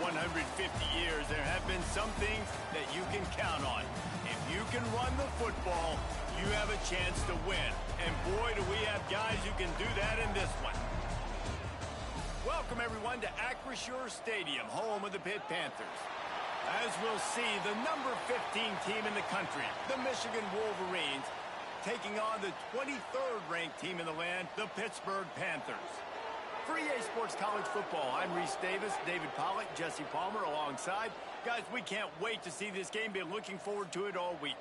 150 years, there have been some things that you can count on. If you can run the football, you have a chance to win. And boy, do we have guys who can do that in this one. Welcome, everyone, to Acrisure Stadium, home of the Pitt Panthers. As we'll see, the number 15 team in the country, the Michigan Wolverines, taking on the 23rd ranked team in the land, the Pittsburgh Panthers. For EA Sports College Football, I'm Reese Davis, David Pollack, Jesse Palmer alongside. Guys, we can't wait to see this game. Been looking forward to it all week.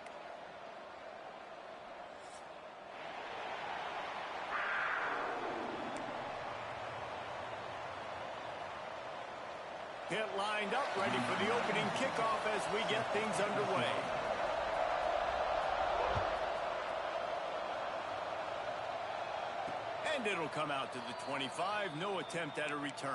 Pitt lined up, ready for the opening kickoff as we get things underway. And it'll come out to the 25. No attempt at a return.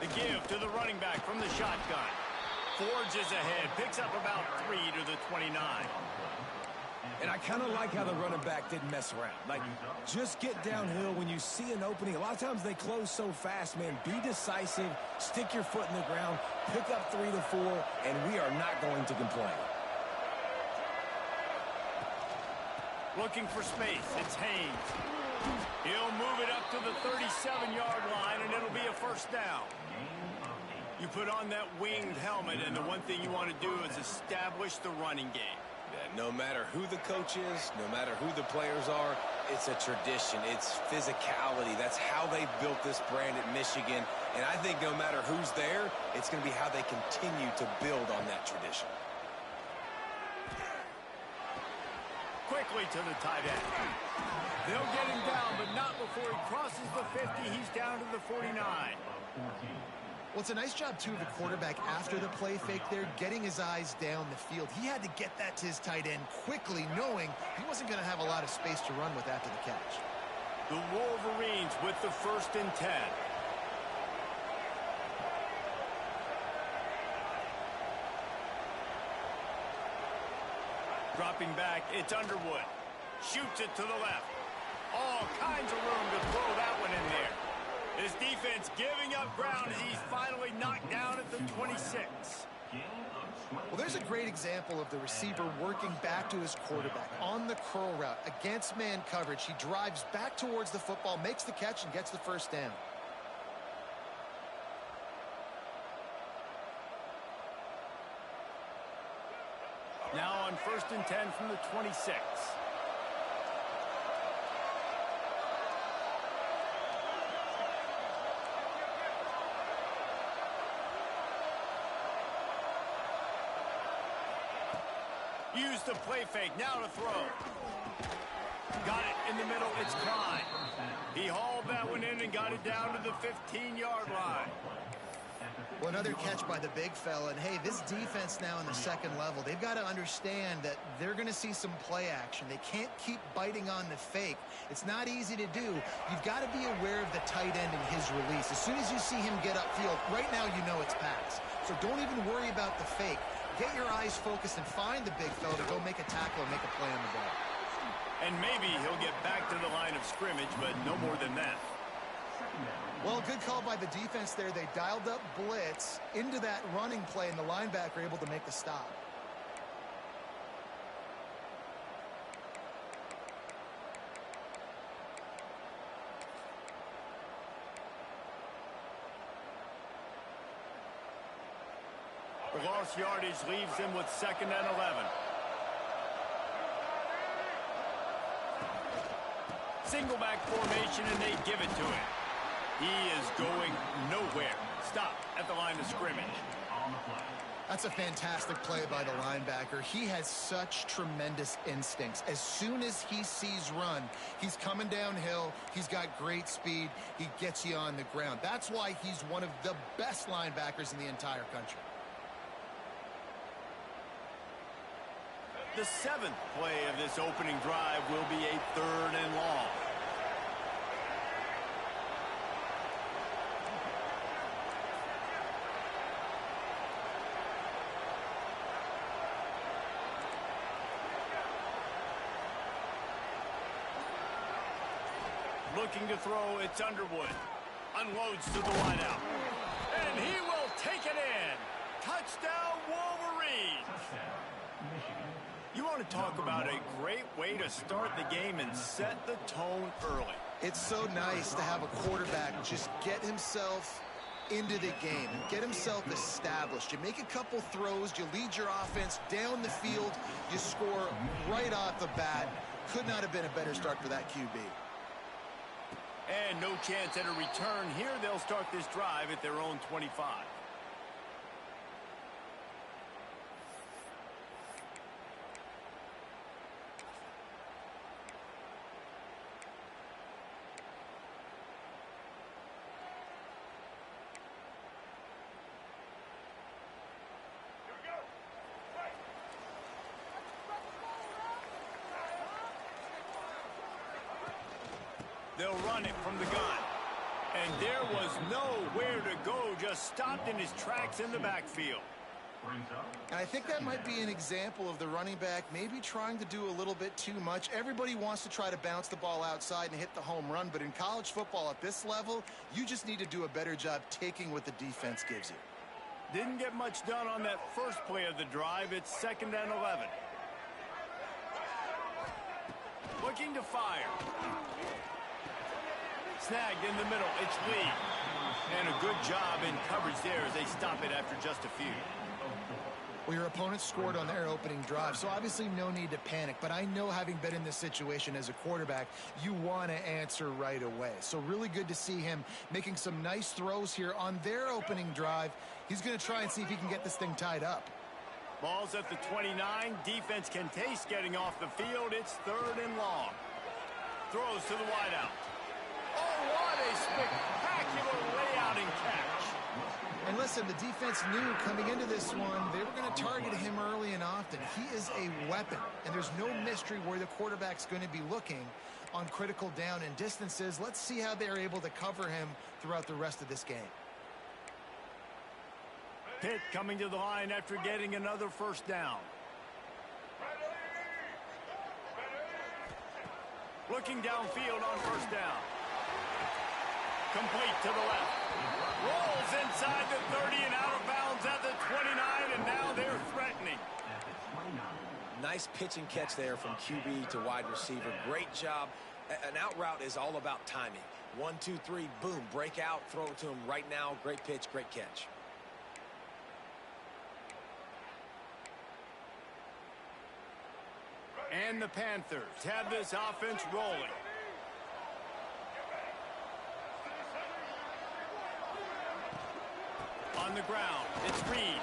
The give to the running back from the shotgun. Forges ahead, picks up about 3 to the 29. And I kind of like how the running back didn't mess around. Like, just get downhill when you see an opening. A lot of times they close so fast, man. Be decisive, stick your foot in the ground, pick up 3 to 4, and we are not going to complain. Looking for space, it's Haynes. He'll move it up to the 37-yard line, and it'll be a first down. You put on that winged helmet, and the one thing you want to do is establish the running game. Yeah, no matter who the coach is, no matter who the players are, it's a tradition. It's physicality. That's how they built this brand at Michigan. And I think no matter who's there, it's going to be how they continue to build on that tradition. Quickly to the tight end. They'll get him down, but not before he crosses the 50. He's down to the 49. Well, it's a nice job, too, of the quarterback after the play fake there, getting his eyes down the field. He had to get that to his tight end quickly, knowing he wasn't going to have a lot of space to run with after the catch. The Wolverines with the 1st and 10. Dropping back, it's Underwood. Shoots it to the left. All kinds of room to throw that one in there. His defense giving up ground as he's finally knocked down at the 26. Well, there's a great example of the receiver working back to his quarterback on the curl route against man coverage. He drives back towards the football, makes the catch, and gets the first down. Now on 1st and 10 from the 26. Use the play fake, now to throw. Got it in the middle, it's Klein. He hauled that one in and got it down to the 15-yard line. Well, another catch by the big fella. And, hey, this defense now in the second level, they've got to understand that they're going to see some play action. They can't keep biting on the fake. It's not easy to do. You've got to be aware of the tight end and his release. As soon as you see him get upfield, right now you know it's pass. So don't even worry about the fake. Get your eyes focused and find the big fella to go make a tackle and make a play on the ball. And maybe he'll get back to the line of scrimmage, but no more than that. Well, good call by the defense there. They dialed up blitz into that running play, and the linebacker able to make the stop. The lost yardage leaves him with 2nd and 11. Single back formation, and they give it to him. He is going nowhere. Stop at the line of scrimmage. That's a fantastic play by the linebacker. He has such tremendous instincts. As soon as he sees run, he's coming downhill. He's got great speed. He gets you on the ground. That's why he's one of the best linebackers in the entire country. The 7th play of this opening drive will be a 3rd and long. Looking to throw, it's Underwood. Unloads to the wideout. And he will take it in. Touchdown, Wolverines. You want to talk about a great way to start the game and set the tone early. It's so nice to have a quarterback just get himself into the game and get himself established. You make a couple throws, you lead your offense down the field, you score right off the bat. Could not have been a better start for that QB. And no chance at a return here. They'll start this drive at their own 25. They'll run it from the gun. And there was nowhere to go, just stopped in his tracks in the backfield. And I think that might be an example of the running back maybe trying to do a little bit too much. Everybody wants to try to bounce the ball outside and hit the home run, but in college football at this level, you just need to do a better job taking what the defense gives you. Didn't get much done on that first play of the drive. It's 2nd and 11. Looking to fire. Snagged in the middle. It's Lee. And a good job in coverage there as they stop it after just a few. Well, your opponent scored on their opening drive, so obviously no need to panic. But I know, having been in this situation as a quarterback, you want to answer right away. So really good to see him making some nice throws here on their opening drive. He's going to try and see if he can get this thing tied up. Ball's at the 29. Defense can taste getting off the field. It's 3rd and long. Throws to the wideout. Oh, what a spectacular layout and catch. And listen, the defense knew coming into this one, they were going to target him early and often. He is a weapon, and there's no mystery where the quarterback's going to be looking on critical down and distances. Let's see how they're able to cover him throughout the rest of this game. Pitt coming to the line after getting another first down. Looking downfield on first down. Complete to the left. Rolls inside the 30 and out of bounds at the 29, and now they're threatening. Nice pitch and catch there from QB to wide receiver. Great job. An out route is all about timing. 1, 2, 3, boom, break out, throw it to him right now. Great pitch, great catch. And the Panthers have this offense rolling. On the ground, it's Reed.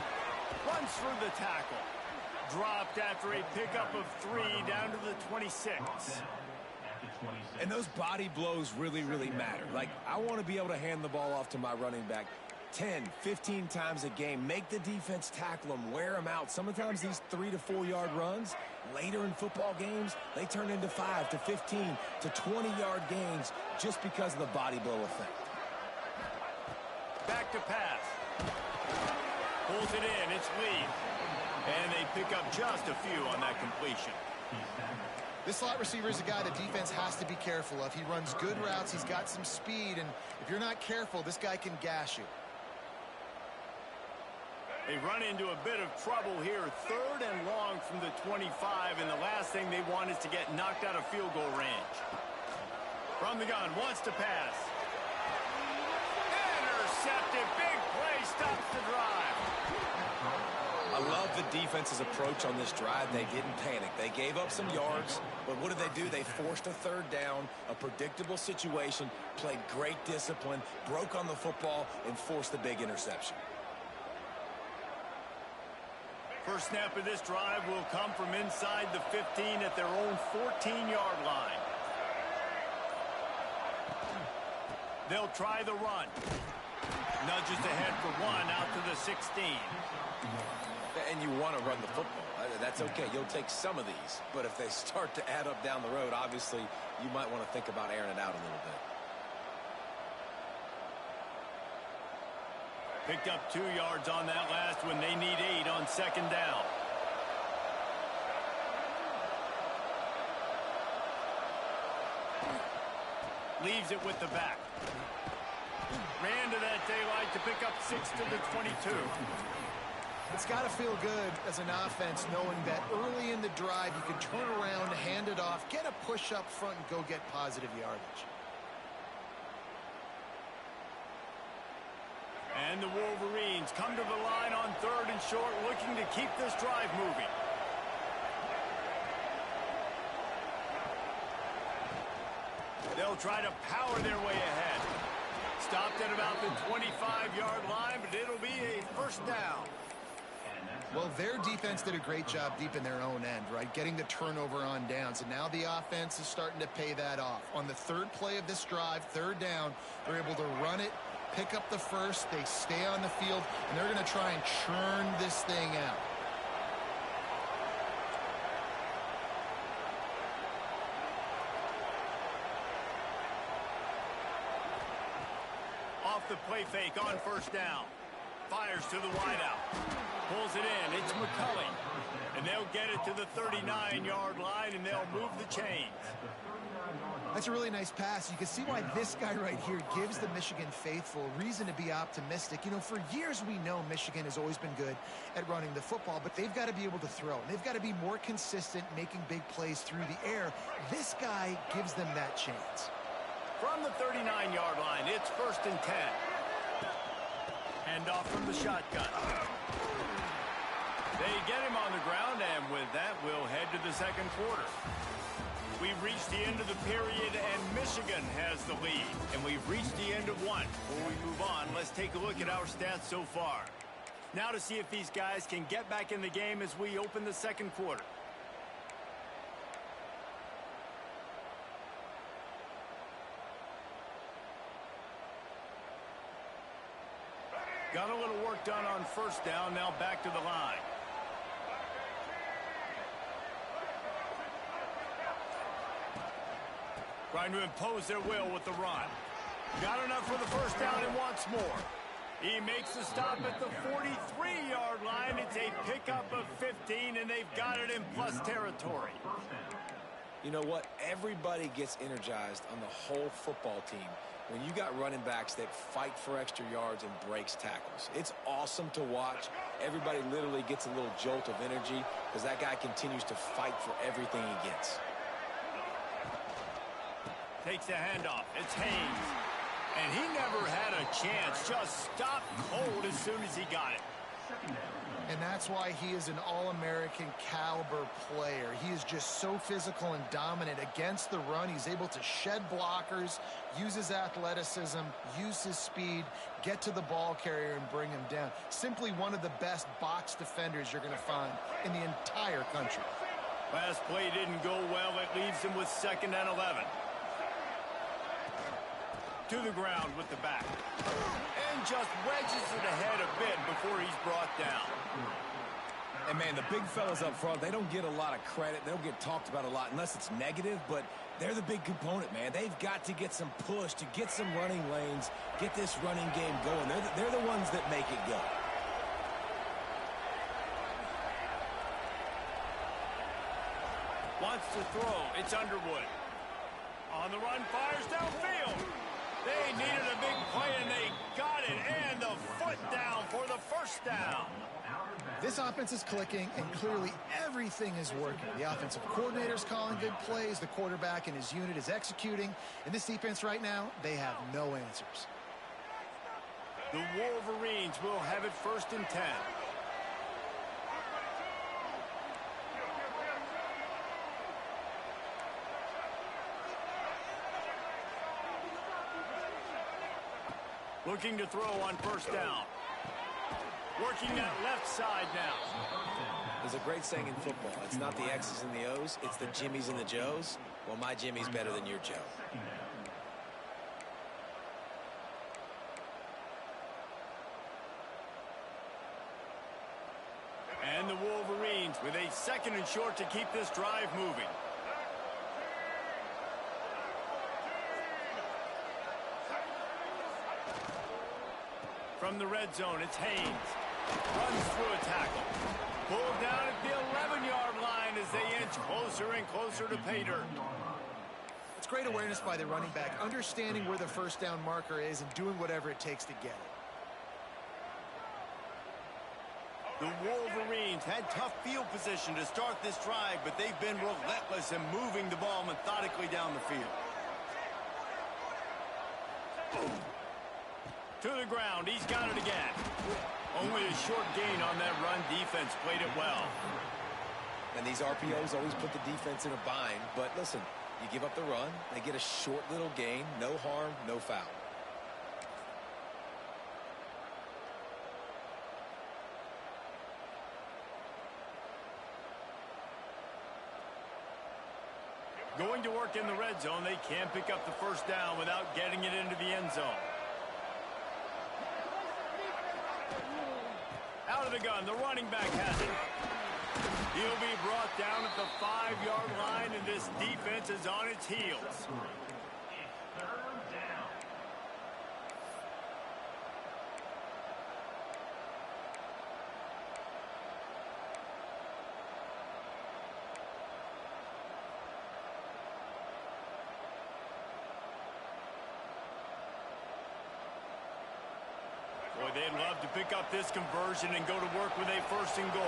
Runs through the tackle. Dropped after a pickup of 3 down to the 26. And those body blows really, really matter. Like, I want to be able to hand the ball off to my running back 10, 15 times a game. Make the defense tackle them, wear them out. Sometimes these 3 to 4 yard runs, later in football games, they turn into 5 to 15 to 20 yard gains just because of the body blow effect. Back to pass. Pulls it in. It's Lee. And they pick up just a few on that completion. This slot receiver is a guy the defense has to be careful of. He runs good routes. He's got some speed. And if you're not careful, this guy can gash you. They run into a bit of trouble here. 3rd and long from the 25. And the last thing they want is to get knocked out of field goal range. From the gun. Wants to pass. Intercepted. Big play. Stops the drive. I love the defense's approach on this drive. They didn't panic. They gave up some yards, but what did they do? They forced a 3rd down, a predictable situation, played great discipline, broke on the football, and forced the big interception. First snap of this drive will come from inside the 15 at their own 14-yard line. They'll try the run. Nudges ahead for 1 out to the 16. And you want to run the football. That's okay. You'll take some of these. But if they start to add up down the road, obviously, you might want to think about airing it out a little bit. Picked up 2 yards on that last one. They need 8 on 2nd down. Leaves it with the back. Ran to that daylight to pick up 6 to the 22. It's got to feel good as an offense knowing that early in the drive you can turn around, hand it off, get a push up front, and go get positive yardage. And the Wolverines come to the line on 3rd and short, looking to keep this drive moving. They'll try to power their way ahead. Stopped at about the 25-yard line, but it'll be a first down. Well, their defense did a great job deep in their own end, right? Getting the turnover on downs. And now the offense is starting to pay that off. On the 3rd play of this drive, 3rd down, they're able to run it, pick up the first, they stay on the field, and they're going to try and churn this thing out. Off the play fake on 1st down. Fires to the wideout. Pulls it in. It's McCulley. And they'll get it to the 39-yard line, and they'll move the chains. That's a really nice pass. You can see why this guy right here gives the Michigan faithful reason to be optimistic. You know, for years we know Michigan has always been good at running the football, but they've got to be able to throw. They've got to be more consistent making big plays through the air. This guy gives them that chance. From the 39-yard line, it's 1st and 10. Hand off from the shotgun. They get him on the ground, and with that, we'll head to the 2nd quarter. We've reached the end of the period, and Michigan has the lead. And we've reached the end of one. Before we move on, let's take a look at our stats so far. Now to see if these guys can get back in the game as we open the 2nd quarter. Got a little work done on 1st down, now back to the line. Trying to impose their will with the run. Got enough for the 1st down and wants more. He makes the stop at the 43-yard line. It's a pickup of 15, and they've got it in plus territory. You know what? Everybody gets energized on the whole football team when you got running backs that fight for extra yards and breaks tackles. It's awesome to watch. Everybody literally gets a little jolt of energy because that guy continues to fight for everything he gets. Takes the handoff. It's Haynes. And he never had a chance. Just stopped cold as soon as he got it. And that's why he is an All-American caliber player. He is just so physical and dominant against the run. He's able to shed blockers, use his athleticism, use his speed, get to the ball carrier and bring him down. Simply one of the best box defenders you're going to find in the entire country. Last play didn't go well. It leaves him with 2nd and 11. To the ground with the back. And just wedges it ahead a bit before he's brought down. And, man, the big fellas up front, they don't get a lot of credit. They don't get talked about a lot unless it's negative, but they're the big component, man. They've got to get some push, to get some running lanes, get this running game going. They're the ones that make it go. Wants to throw. It's Underwood. On the run, fires downfield. They needed a big play, and they got it. And the foot down for the 1st down. This offense is clicking, and clearly everything is working. The offensive coordinator's calling good plays. The quarterback and his unit is executing. In this defense right now, they have no answers. The Wolverines will have it 1st and 10. Looking to throw on 1st down. Working that left side now. There's a great saying in football. It's not the X's and the O's, it's the Jimmies and the Joes. Well, my Jimmy's better than your Joe. And the Wolverines with a 2nd and short to keep this drive moving. From the red zone, it's Haynes. Runs through a tackle. Pulled down at the 11-yard line as they inch closer and closer to pay dirt. That's great awareness by the running back, understanding where the first down marker is and doing whatever it takes to get it. The Wolverines had tough field position to start this drive, but they've been relentless in moving the ball methodically down the field. To the ground, he's got it again. Only a short gain on that run. Defense played it well. And these RPOs always put the defense in a bind, but listen, you give up the run, they get a short little gain, no harm, no foul. Going to work in the red zone, they can't pick up the first down without getting it into the end zone. Out of the gun, the running back has it. He'll be brought down at the 5-yard line, and this defense is on its heels. Boy, they'd love to pick up this conversion and go to work with a 1st and goal.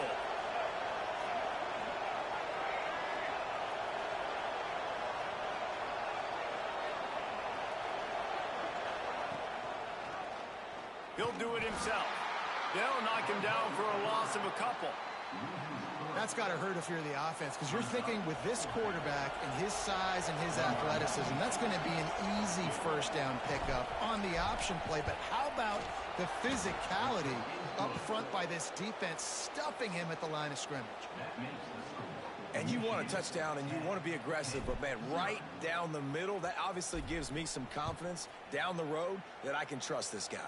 He'll do it himself. They'll knock him down for a loss of a couple. That's got to hurt if you're the offense, because you're thinking with this quarterback and his size and his athleticism, that's going to be an easy first down pickup on the option play. But how about the physicality up front by this defense, stuffing him at the line of scrimmage? And you want a touchdown and you want to be aggressive, but man, right down the middle, that obviously gives me some confidence down the road that I can trust this guy.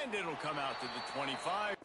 And it'll come out to the 25.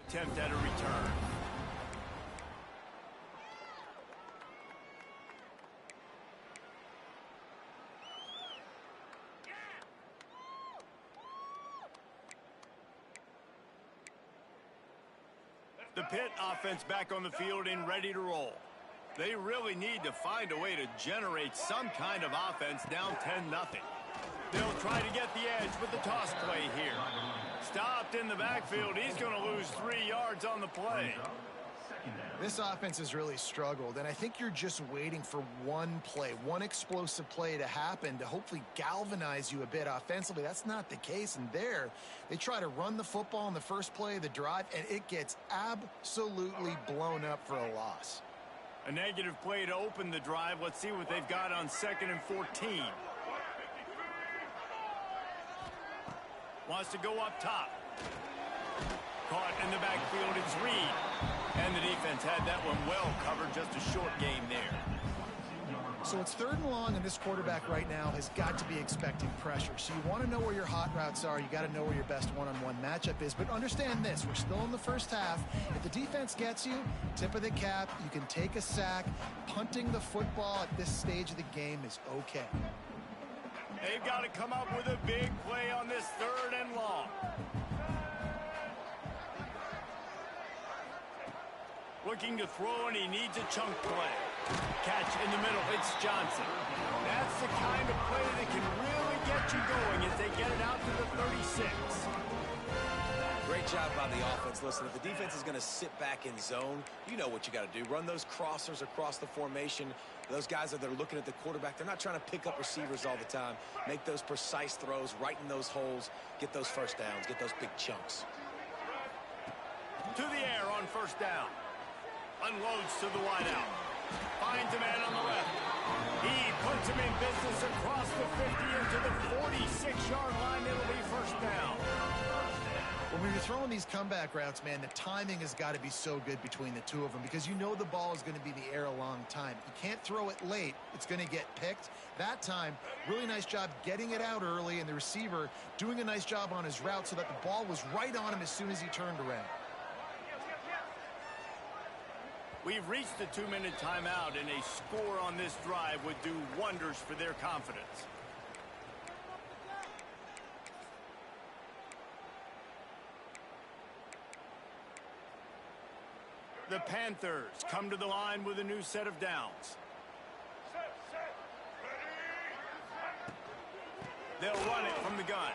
Attempt at a return. The Pitt offense back on the field and ready to roll. They really need to find a way to generate some kind of offense down 10-0. They'll try to get the edge with the toss play here. Stopped in the backfield. He's going to lose 3 yards on the play. This offense has really struggled, and I think you're just waiting for one play, one explosive play to happen to hopefully galvanize you a bit offensively. That's not the case, and there they try to run the football in the first play of the drive, and it gets absolutely blown up for a loss. A negative play to open the drive. Let's see what they've got on 2nd and 14. Wants to go up top. Caught in the backfield, it's Reed. And the defense had that one well covered, just a short game there. So it's 3rd and long, and this quarterback right now has got to be expecting pressure. So you want to know where your hot routes are. You got to know where your best one-on-one matchup is. But understand this, we're still in the first half. If the defense gets you, tip of the cap, you can take a sack. Punting the football at this stage of the game is okay. They've got to come up with a big play on this 3rd and long. Looking to throw, and he needs a chunk play. Catch in the middle. It's Johnson. That's the kind of play that can really get you going as they get it out to the 36. Great job by the offense. Listen, if the defense is going to sit back in zone, you know what you got to do. Run those crossers across the formation. Those guys that are looking at the quarterback, they're not trying to pick up receivers all the time. Make those precise throws, right in those holes, get those first downs, get those big chunks. To the air on first down. Unloads to the wideout. Finds a man on the left. He puts him in business across the 50 into the 46-yard line. It'll be first down. When you're throwing these comeback routes, man, the timing has got to be so good between the two of them because you know the ball is going to be in the air a long time. You can't throw it late. It's going to get picked. That time, really nice job getting it out early, and the receiver doing a nice job on his route so that the ball was right on him as soon as he turned around. We've reached the 2-minute timeout, and a score on this drive would do wonders for their confidence. The Panthers come to the line with a new set of downs. They'll run it from the gun.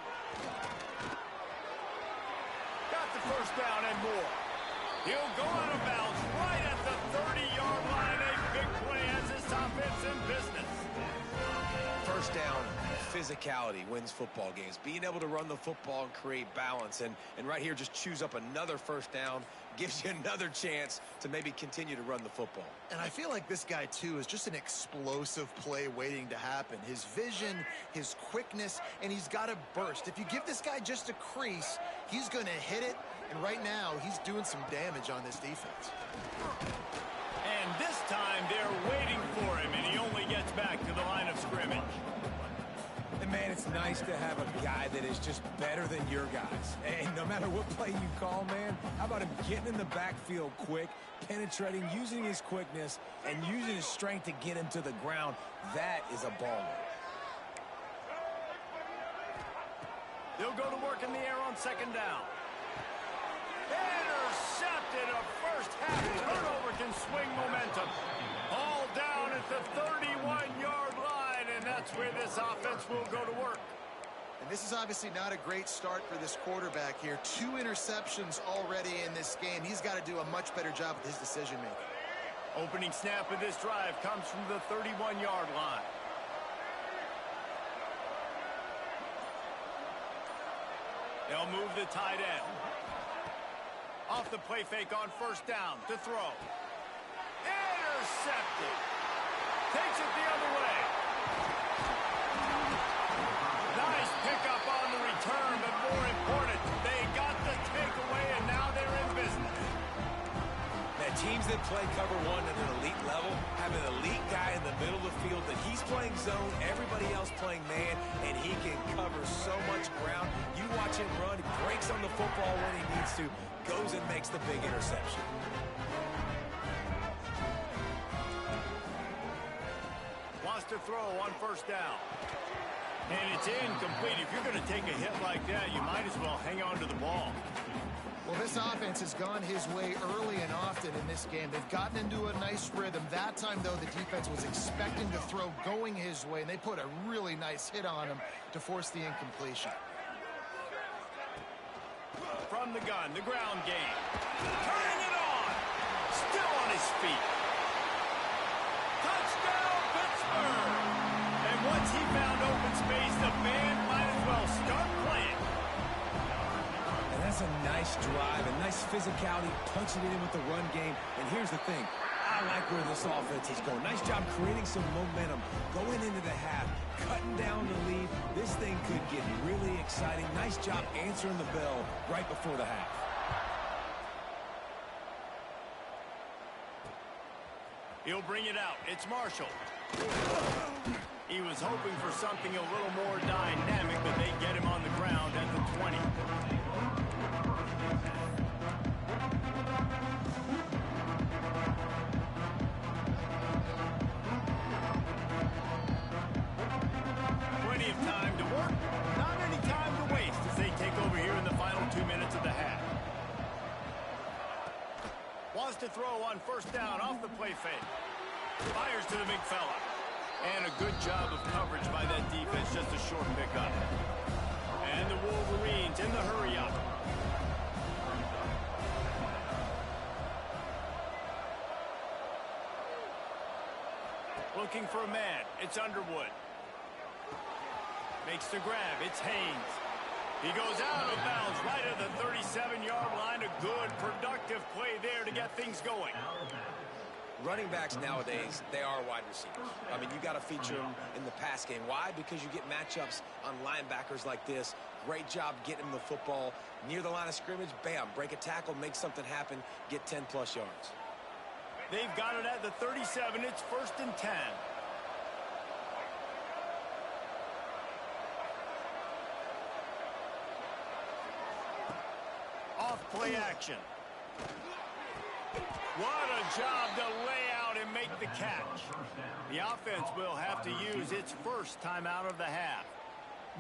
Got the first down and more. He'll go out of bounds right at the 30-yard line. A big play as this offense in business. First down, physicality wins football games. Being able to run the football and create balance. And right here, just choose up another first down. Gives you another chance to maybe continue to run the football. And I feel like this guy, too, is just an explosive play waiting to happen. His vision, his quickness, and he's got a burst. If you give this guy just a crease, he's going to hit it. And right now, he's doing some damage on this defense. And this time, they're waiting for him, and he only gets back to the line of scrimmage. And, man, it's nice to have a guy that is just better than your guys. And no matter what play you call, man, how about him getting in the backfield quick, penetrating, using his quickness, and using his strength to get him to the ground. That is a baller. They'll go to work in the air on second down. Intercepted. A first half turnover can swing momentum. All down at the 31-yard line, and that's where this offense will go to work. And this is obviously not a great start for this quarterback here. 2 interceptions already in this game. He's got to do a much better job with his decision-making. Opening snap of this drive comes from the 31-yard line. They'll move the tight end. Off the play fake on first down to throw. Intercepted. Takes it the other way. Nice pickup on the return, but more important, they got the takeaway, and now they're in business. Man, teams that play cover one at an elite level have an elite guy in the middle of the field that he's playing zone, everybody else playing man, and he can cover so much ground. You watch him run, he breaks on the football when he needs to, goes and makes the big interception. Wants to throw on first down. And it's incomplete. If you're going to take a hit like that, you might as well hang on to the ball. Well, this offense has gone his way early and often in this game. They've gotten into a nice rhythm. That time, though, the defense was expecting to throw going his way, and they put a really nice hit on him to force the incompletion. From the gun, the ground game. Turning it on. Still on his feet. Touchdown, Pittsburgh. And once he found open space, the band might as well start playing. And that's a nice drive, a nice physicality, punching it in with the run game. And here's the thing. I like where this offense is going. Nice job creating some momentum, going into the half, cutting down the lead. This thing could get really exciting. Nice job answering the bell right before the half. He'll bring it out. It's Marshall. He was hoping for something a little more dynamic, but they get him on the ground at the 20. Plenty of time to work. Not any time to waste as they take over here in the final 2 minutes of the half. Wants to throw throw on first down off the play fake. Fires to the big fella. And a good job of coverage by that defense, just a short pickup. And the Wolverines in the hurry up. Looking for a man. It's Underwood. Makes the grab. It's Haynes. He goes out of bounds right at the 37-yard line. A good, productive play there to get things going. Running backs nowadays, they are wide receivers. I mean, you got to feature them in the pass game. Why? Because you get matchups on linebackers like this. Great job getting them the football near the line of scrimmage. Bam, break a tackle, make something happen, get 10-plus yards. They've got it at the 37. It's 1st and 10. Off play action. What a job to lay out and make the catch. The offense will have to use its first timeout of the half.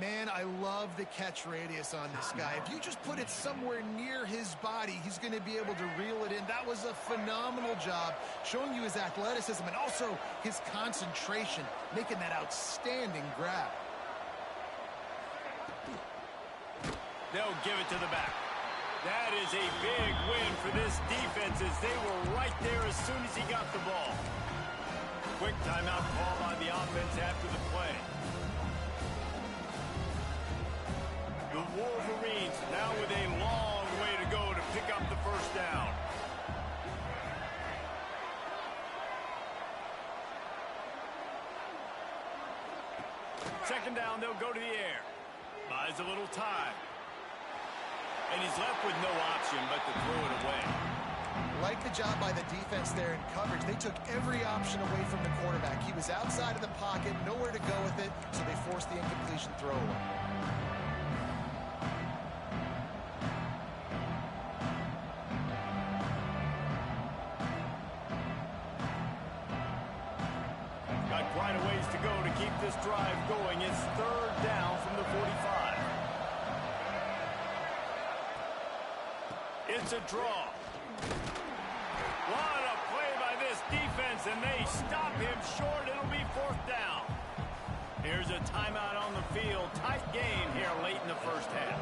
Man, I love the catch radius on this guy. If you just put it somewhere near his body, he's going to be able to reel it in. That was a phenomenal job, showing you his athleticism and also his concentration, making that outstanding grab. They'll give it to the back. That is a big win for this defense as they were right there as soon as he got the ball. Quick timeout call on the offense after the play. The Wolverines now with a long way to go to pick up the first down. Second down, they'll go to the air. Buys a little time. And he's left with no option but to throw it away. Like the job by the defense there in coverage. They took every option away from the quarterback. He was outside of the pocket, nowhere to go with it, so they forced the incompletion throw away. Got quite a ways to go to keep this drive going. It's 3rd down from the 45. It's a draw. What a play by this defense, and they stop him short. It'll be 4th down. Here's a timeout on the field. Tight game here late in the first half.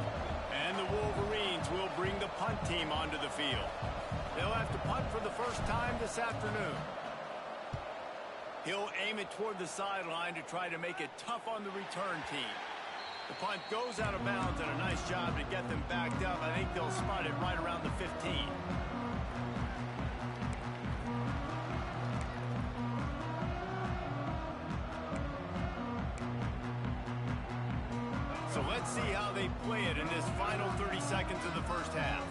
And the Wolverines will bring the punt team onto the field. They'll have to punt for the first time this afternoon. He'll aim it toward the sideline to try to make it tough on the return team. The punt goes out of bounds, and a nice job to get them backed up. I think they'll spot it right around the 15. So let's see how they play it in this final 30 seconds of the first half.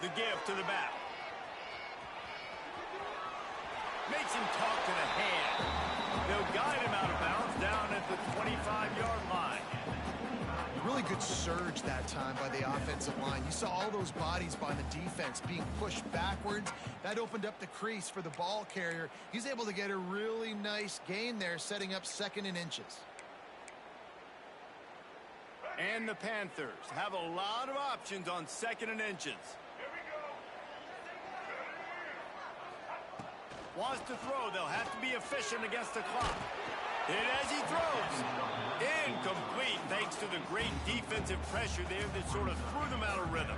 The give to the back. Makes him talk to the hand. They'll guide him out of bounds down at the 25-yard line. Really good surge that time by the offensive line. You saw all those bodies by the defense being pushed backwards. That opened up the crease for the ball carrier. He's able to get a really nice gain there, setting up 2nd and inches. And the Panthers have a lot of options on 2nd and inches. Wants to throw. They'll have to be efficient against the clock. And as he throws, incomplete thanks to the great defensive pressure there that sort of threw them out of rhythm.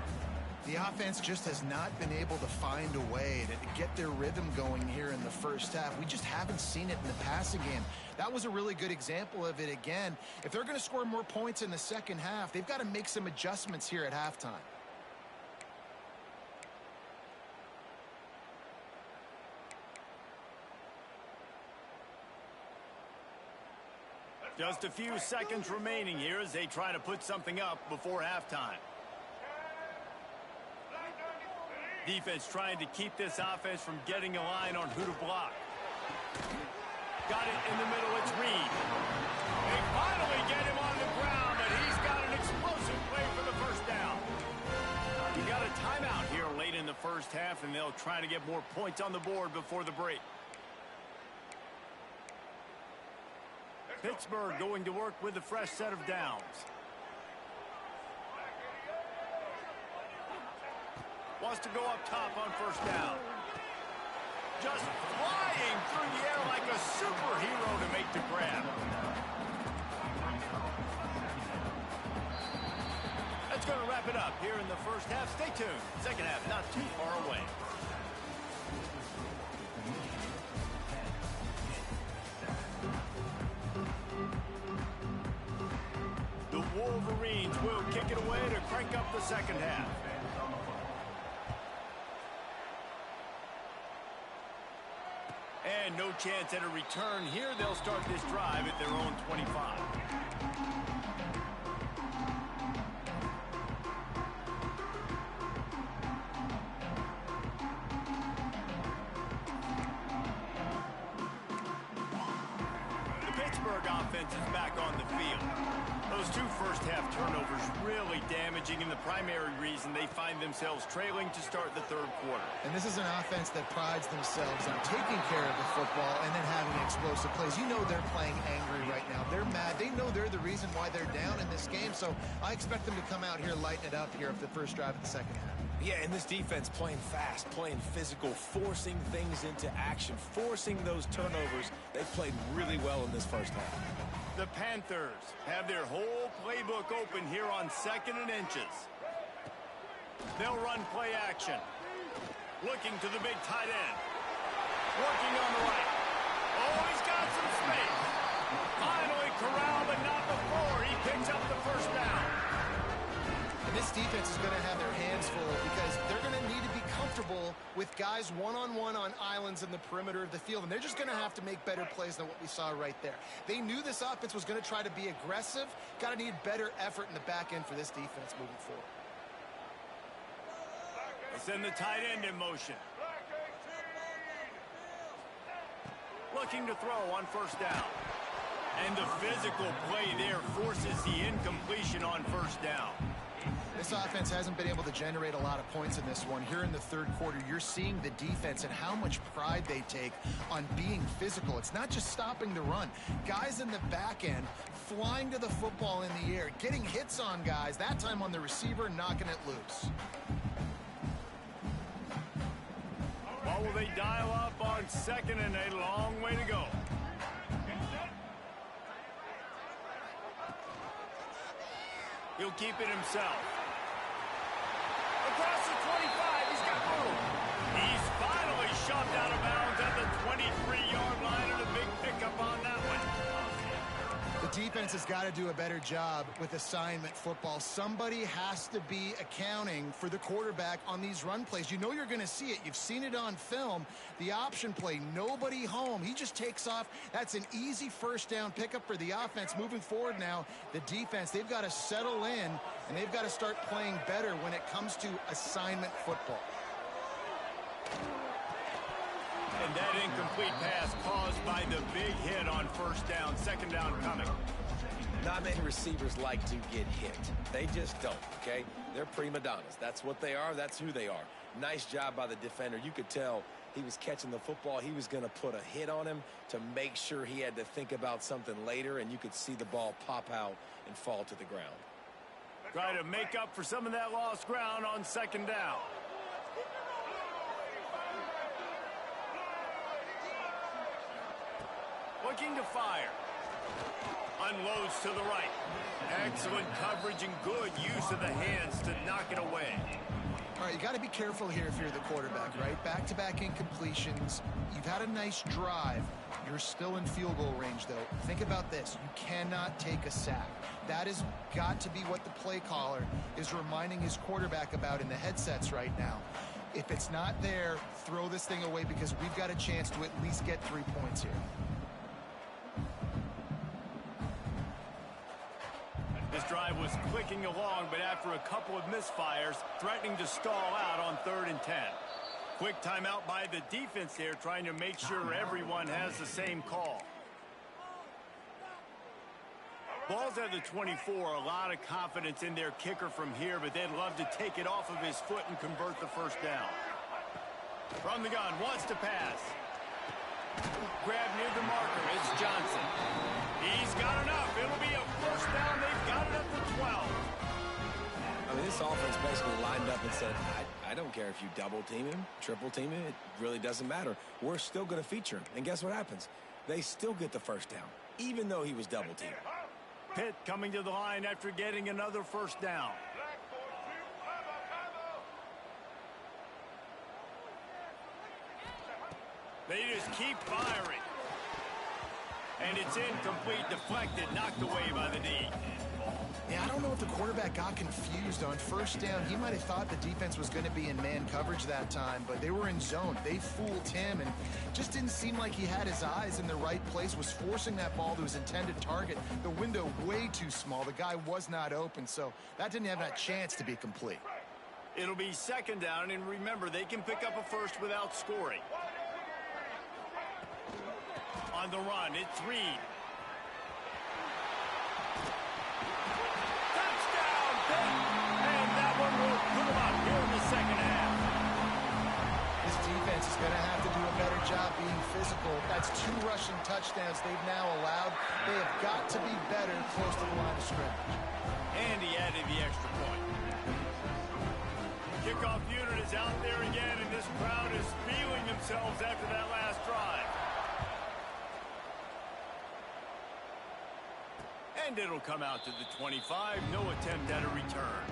The offense just has not been able to find a way to get their rhythm going here in the first half. We just haven't seen it in the passing game. That was a really good example of it again. If they're going to score more points in the second half, they've got to make some adjustments here at halftime. Just a few seconds remaining here as they try to put something up before halftime. Defense trying to keep this offense from getting a line on who to block. Got it in the middle. It's Reed. They finally get him on the ground, and he's got an explosive play for the first down. You got a timeout here late in the first half, and they'll try to get more points on the board before the break. Pittsburgh going to work with a fresh set of downs. Wants to go up top on first down. Just flying through the air like a superhero to make the grab. That's going to wrap it up here in the first half. Stay tuned. Second half not too far away. The Wolverines will kick it away to crank up the second half. And no chance at a return here. They'll start this drive at their own 25. Offense is back on the field. Those two first-half turnovers really damaging, and the primary reason they find themselves trailing to start the third quarter. And this is an offense that prides themselves on taking care of the football and then having explosive plays. You know they're playing angry right now. They're mad. They know they're the reason why they're down in this game, so I expect them to come out here, lighten it up here for the first drive of the second half. Yeah, and this defense playing fast, playing physical, forcing things into action, forcing those turnovers. They played really well in this first half. The Panthers have their whole playbook open here on 2nd and inches. They'll run play action. Looking to the big tight end. Working on the right. Oh, he's got some space. Finally corralled, but not before. He picks up the first down. And this defense is going to have their hands full because they're going to need to be comfortable with guys one-on-one on islands in the perimeter of the field, and they're just going to have to make better plays than what we saw right there. They knew this offense was going to try to be aggressive. Got to need better effort in the back end for this defense moving forward. They send the tight end in motion. Looking to throw on first down. And the physical play there forces the incompletion on first down. This offense hasn't been able to generate a lot of points in this one. Here in the third quarter, you're seeing the defense and how much pride they take on being physical. It's not just stopping the run. Guys in the back end flying to the football in the air, getting hits on guys, that time on the receiver, knocking it loose. Well, will they dial up on 2nd and a long way to go? He'll keep it himself. Across the 25, he's got room. He's finally shoved out of bounds at the 23-yard line, and a big pickup on that one. The defense has got to do a better job with assignment football. Somebody has to be accounting for the quarterback on these run plays. You know you're going to see it. You've seen it on film. The option play, nobody home. He just takes off. That's an easy first down pickup for the offense. Moving forward now, the defense, they've got to settle in, and they've got to start playing better when it comes to assignment football. And that incomplete pass caused by the big hit on first down. Second down coming. Not many receivers like to get hit. They just don't, okay? They're prima donnas. That's what they are. That's who they are. Nice job by the defender. You could tell he was catching the football. He was going to put a hit on him to make sure he had to think about something later, and you could see the ball pop out and fall to the ground. Try to make up for some of that lost ground on second down. Looking to fire. Unloads to the right. Excellent coverage and good use of the hands to knock it away. All right, you got to be careful here if you're the quarterback, right? Back-to-back incompletions. You've had a nice drive. You're still in field goal range, though. Think about this. You cannot take a sack. That has got to be what the play caller is reminding his quarterback about in the headsets right now. If it's not there, throw this thing away because we've got a chance to at least get 3 points here. This drive was clicking along, but after a couple of misfires, threatening to stall out on 3rd and 10. Quick timeout by the defense there, trying to make sure everyone has the same call. Ball's at the 24, a lot of confidence in their kicker from here, but they'd love to take it off of his foot and convert the first down. From the gun, wants to pass. Grab near the marker, it's Johnson. He's got enough. It'll be a first down. They've got it at the 12. I mean, this offense basically lined up and said, I I don't care if you double team him, triple team him. It really doesn't matter. We're still going to feature him. And guess what happens? They still get the first down, even though he was double teamed. Pitt coming to the line after getting another first down. They just keep firing. And it's incomplete, deflected, knocked away by the D. Yeah, I don't know if the quarterback got confused on first down. He might have thought the defense was going to be in man coverage that time, but they were in zone. They fooled him and just didn't seem like he had his eyes in the right place, was forcing that ball to his intended target. The window way too small. The guy was not open, so that didn't have that chance to be complete. It'll be second down, and remember, they can pick up a first without scoring. On the run, it's Reed. Touchdown, Pitt! And that one will put them up here in the second half. This defense is going to have to do a better job being physical. That's 2 rushing touchdowns they've now allowed. They have got to be better close to the line of scrimmage. And he added the extra point. Kickoff unit is out there again, and this crowd is feeling themselves after that last drive. And it'll come out to the 25. No attempt at a return.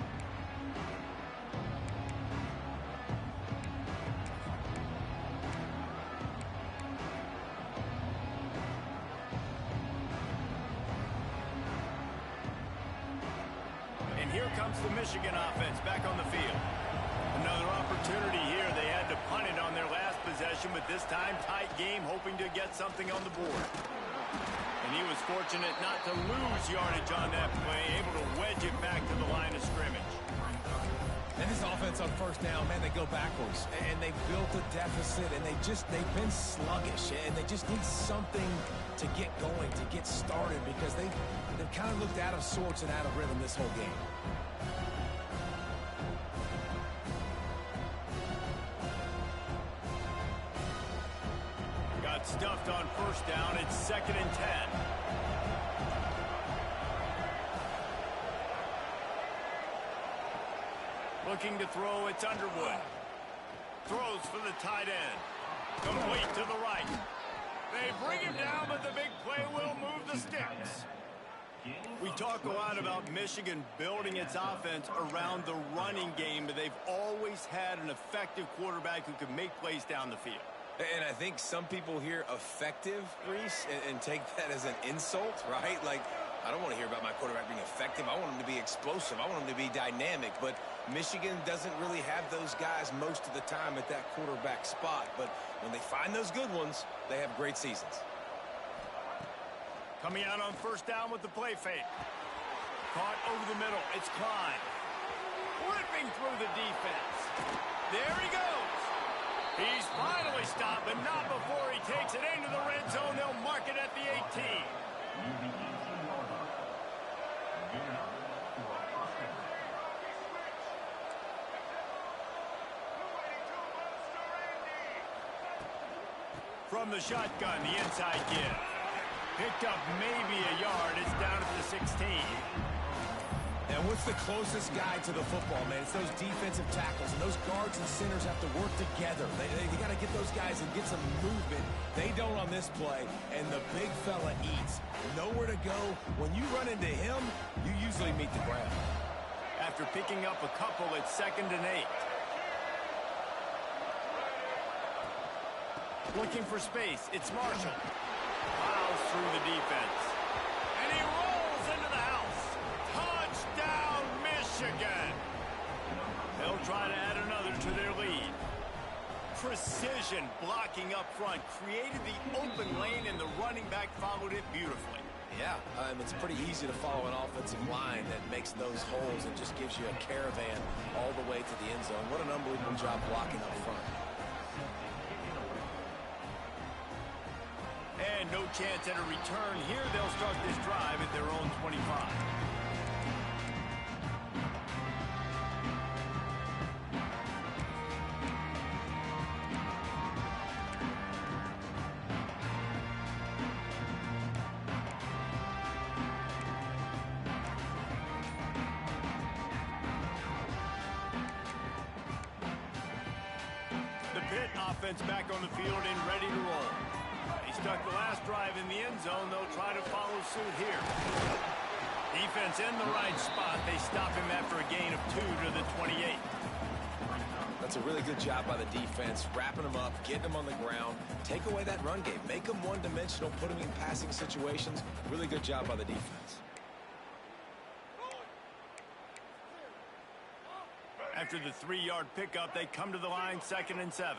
And here comes the Michigan offense back on the field. Another opportunity here. They had to punt it on their last possession, but this time tight game, hoping to get something on the board. And he was fortunate not to lose yardage on that play, able to wedge it back to the line of scrimmage. And this offense on first down, man, they go backwards. And they built a deficit, and they've been sluggish. And they just need something to get going, to get started, because they've kind of looked out of sorts and out of rhythm this whole game. Got stuffed on first down. It's 2nd and 10. Looking to throw, it's Underwood. Throws for the tight end. Complete to the right. They bring him down, but the big play will move the sticks. We talk a lot about Michigan building its offense around the running game, but they've always had an effective quarterback who can make plays down the field. And I think some people hear effective, Reese, and take that as an insult, right? Like, I don't want to hear about my quarterback being effective. I want him to be explosive. I want him to be dynamic. But Michigan doesn't really have those guys most of the time at that quarterback spot. But when they find those good ones, they have great seasons. Coming out on first down with the play fake. Caught over the middle. It's Klein. Ripping through the defense. There he goes. He's finally stopped, but not before he takes it into the red zone. They'll mark it at the 18. From the shotgun, the inside give. Picked up maybe a yard. It's down at the 16. And what's the closest guy to the football, man? It's those defensive tackles, and those guards and centers have to work together. They got to get those guys and get some movement. They don't on this play, and the big fella eats. Nowhere to go. When you run into him, you usually meet the ground. After picking up a couple, it's 2nd and 8. Looking for space. It's Marshall. Plows through the defense. And he rolls into the house. Touchdown, Michigan. They'll try to add another to their lead. Precision blocking up front. Created the open lane, and the running back followed it beautifully. Yeah, it's pretty easy to follow an offensive line that makes those holes and just gives you a caravan all the way to the end zone. What an unbelievable job blocking up front. And no chance at a return here. They'll start this drive at their own 25. Pitt offense back on the field and ready to roll. He stuck the last drive in the end zone. They'll try to follow suit here. Defense in the right spot. They stop him after a gain of 2 to the 28. That's a really good job by the defense, wrapping them up, getting them on the ground, take away that run game, make them one-dimensional, put them in passing situations. Really good job by the defense. After the 3-yard pickup, they come to the line, 2nd and 7.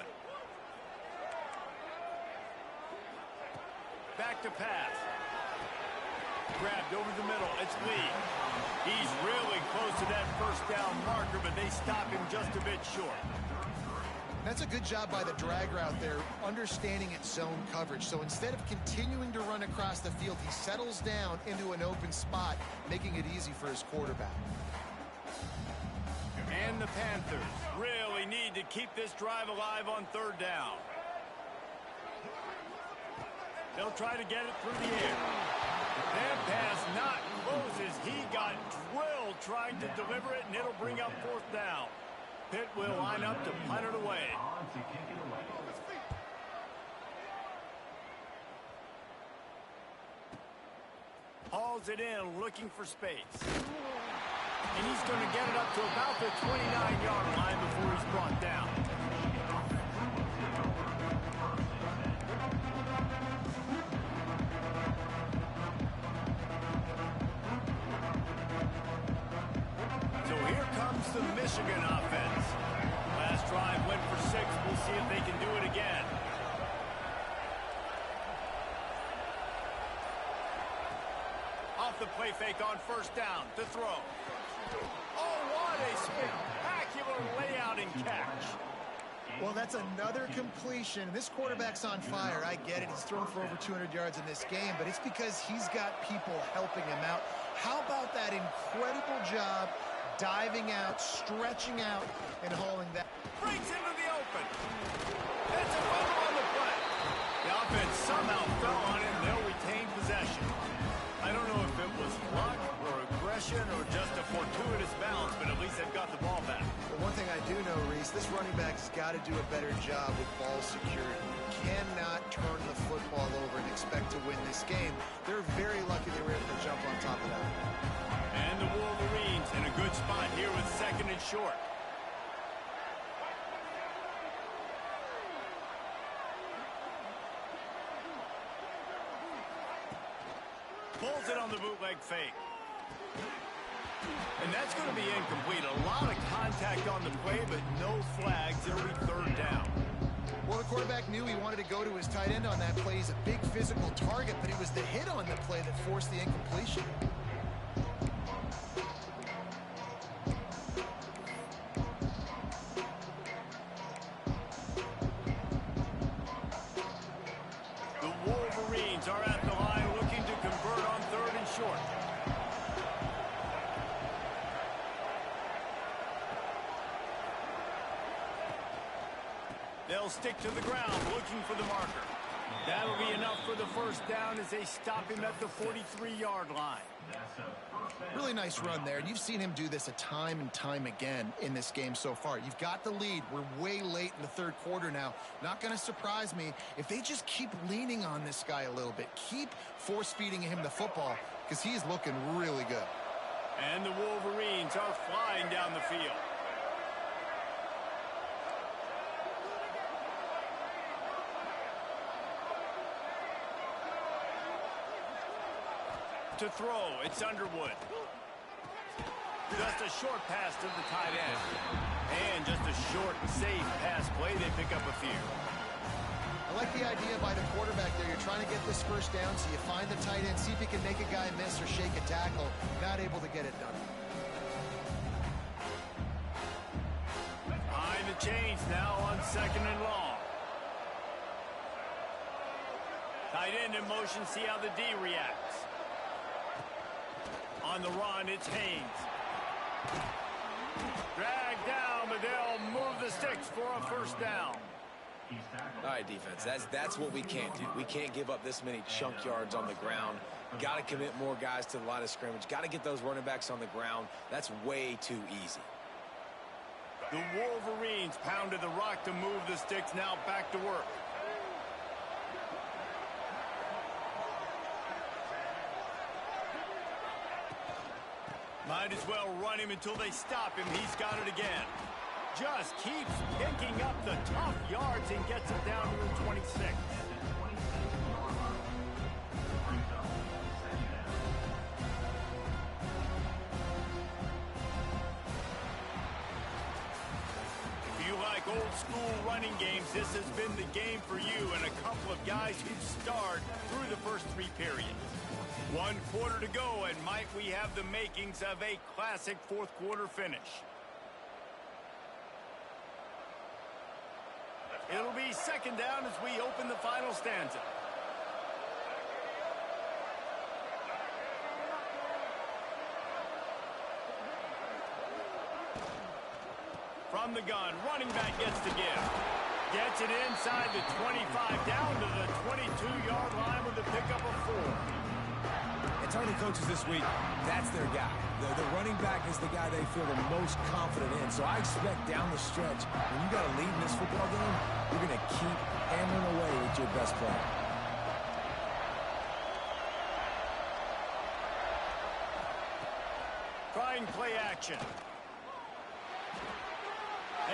Back to pass. Grabbed over the middle. It's Lee. He's really close to that first down marker, but they stop him just a bit short. That's a good job by the drag route there, understanding its zone coverage. So instead of continuing to run across the field, he settles down into an open spot, making it easy for his quarterback. And the Panthers really need to keep this drive alive on 3rd down. They'll try to get it through the air. That pass not close as he got drilled trying to deliver it, and it'll bring up 4th down. Pitt will line up to punt it away. Hauls it in, looking for space. And he's going to get it up to about the 29-yard line before he's brought down. So here comes the Michigan offense. Last drive went for 6. We'll see if they can do it again. Off the play fake on 1st down to throw. Oh, what a spectacular layout and catch. Well, that's another completion. This quarterback's on fire. I get it. He's thrown for over 200 yards in this game, but it's because he's got people helping him out. How about that incredible job diving out, stretching out, and hauling that? Breaks into the open. It's a fumble on the play. The offense somehow fell on him. They'll retain possession. I don't know if it was luck or aggression or just a fortuitous bounce, but at least they've got the ball back. Well, one thing I do know, Reese, this running back has got to do a better job with ball security. Cannot turn the football over and expect to win this game. They're very lucky they were able to jump on top of that. And the Wolverines in a good spot here with 2nd and short. Pulls it on the bootleg fake. And that's going to be incomplete. A lot of contact on the play, but no flags. It'll be 3rd down. Well, the quarterback knew he wanted to go to his tight end on that play. He's a big physical target, but it was the hit on the play that forced the incompletion. The Wolverines are at the line looking to convert on 3rd and short. They'll stick to the ground looking for the marker. That'll be enough for the 1st down as they stop him at the 43-yard line. Really nice run there. You've seen him do this a time and time again in this game so far. You've got the lead. We're way late in the 3rd quarter now. Not going to surprise me if they just keep leaning on this guy a little bit. Keep force-feeding him the football because he's looking really good. And the Wolverines are flying down the field. To throw, it's Underwood. Just a short pass to the tight end. And just a short, safe pass play. They pick up a few. I like the idea by the quarterback there. You're trying to get this 1st down, so you find the tight end, see if you can make a guy miss or shake a tackle. Not able to get it done. Behind the chains now on 2nd and long. Tight end in motion, see how the D reacts. On the run, it's Haynes. Dragged down, but they'll move the sticks for a 1st down. All right, defense, that's what we can't do. We can't give up this many chunk yards on the ground. Got to commit more guys to the line of scrimmage. Got to get those running backs on the ground. That's way too easy. The Wolverines pounded the rock to move the sticks, now back to work. Might as well run him until they stop him. He's got it again. Just keeps picking up the tough yards and gets it down to the 26. If you like old school running games, this has been the game for you and a couple of guys who starred through the first 3 periods. 1 quarter to go, and might we have the makings of a classic fourth quarter finish. It'll be second down as we open the final stanza. From the gun, running back gets the give. Gets it inside the 25, down to the 22-yard line with a pickup of 4. Turning coaches this week, that's their guy. The running back is the guy they feel the most confident in. So I expect down the stretch, when you got a lead in this football game, you're going to keep hammering away with your best player. Trying play action.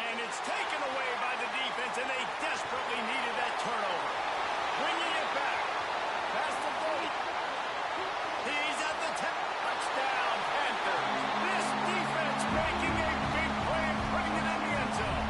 And it's taken away by the defense, and they desperately needed that turnover. Bringing it back. Past the 30. He's at the 10. Touchdown, Panthers. This defense making a big play and putting it in the end zone.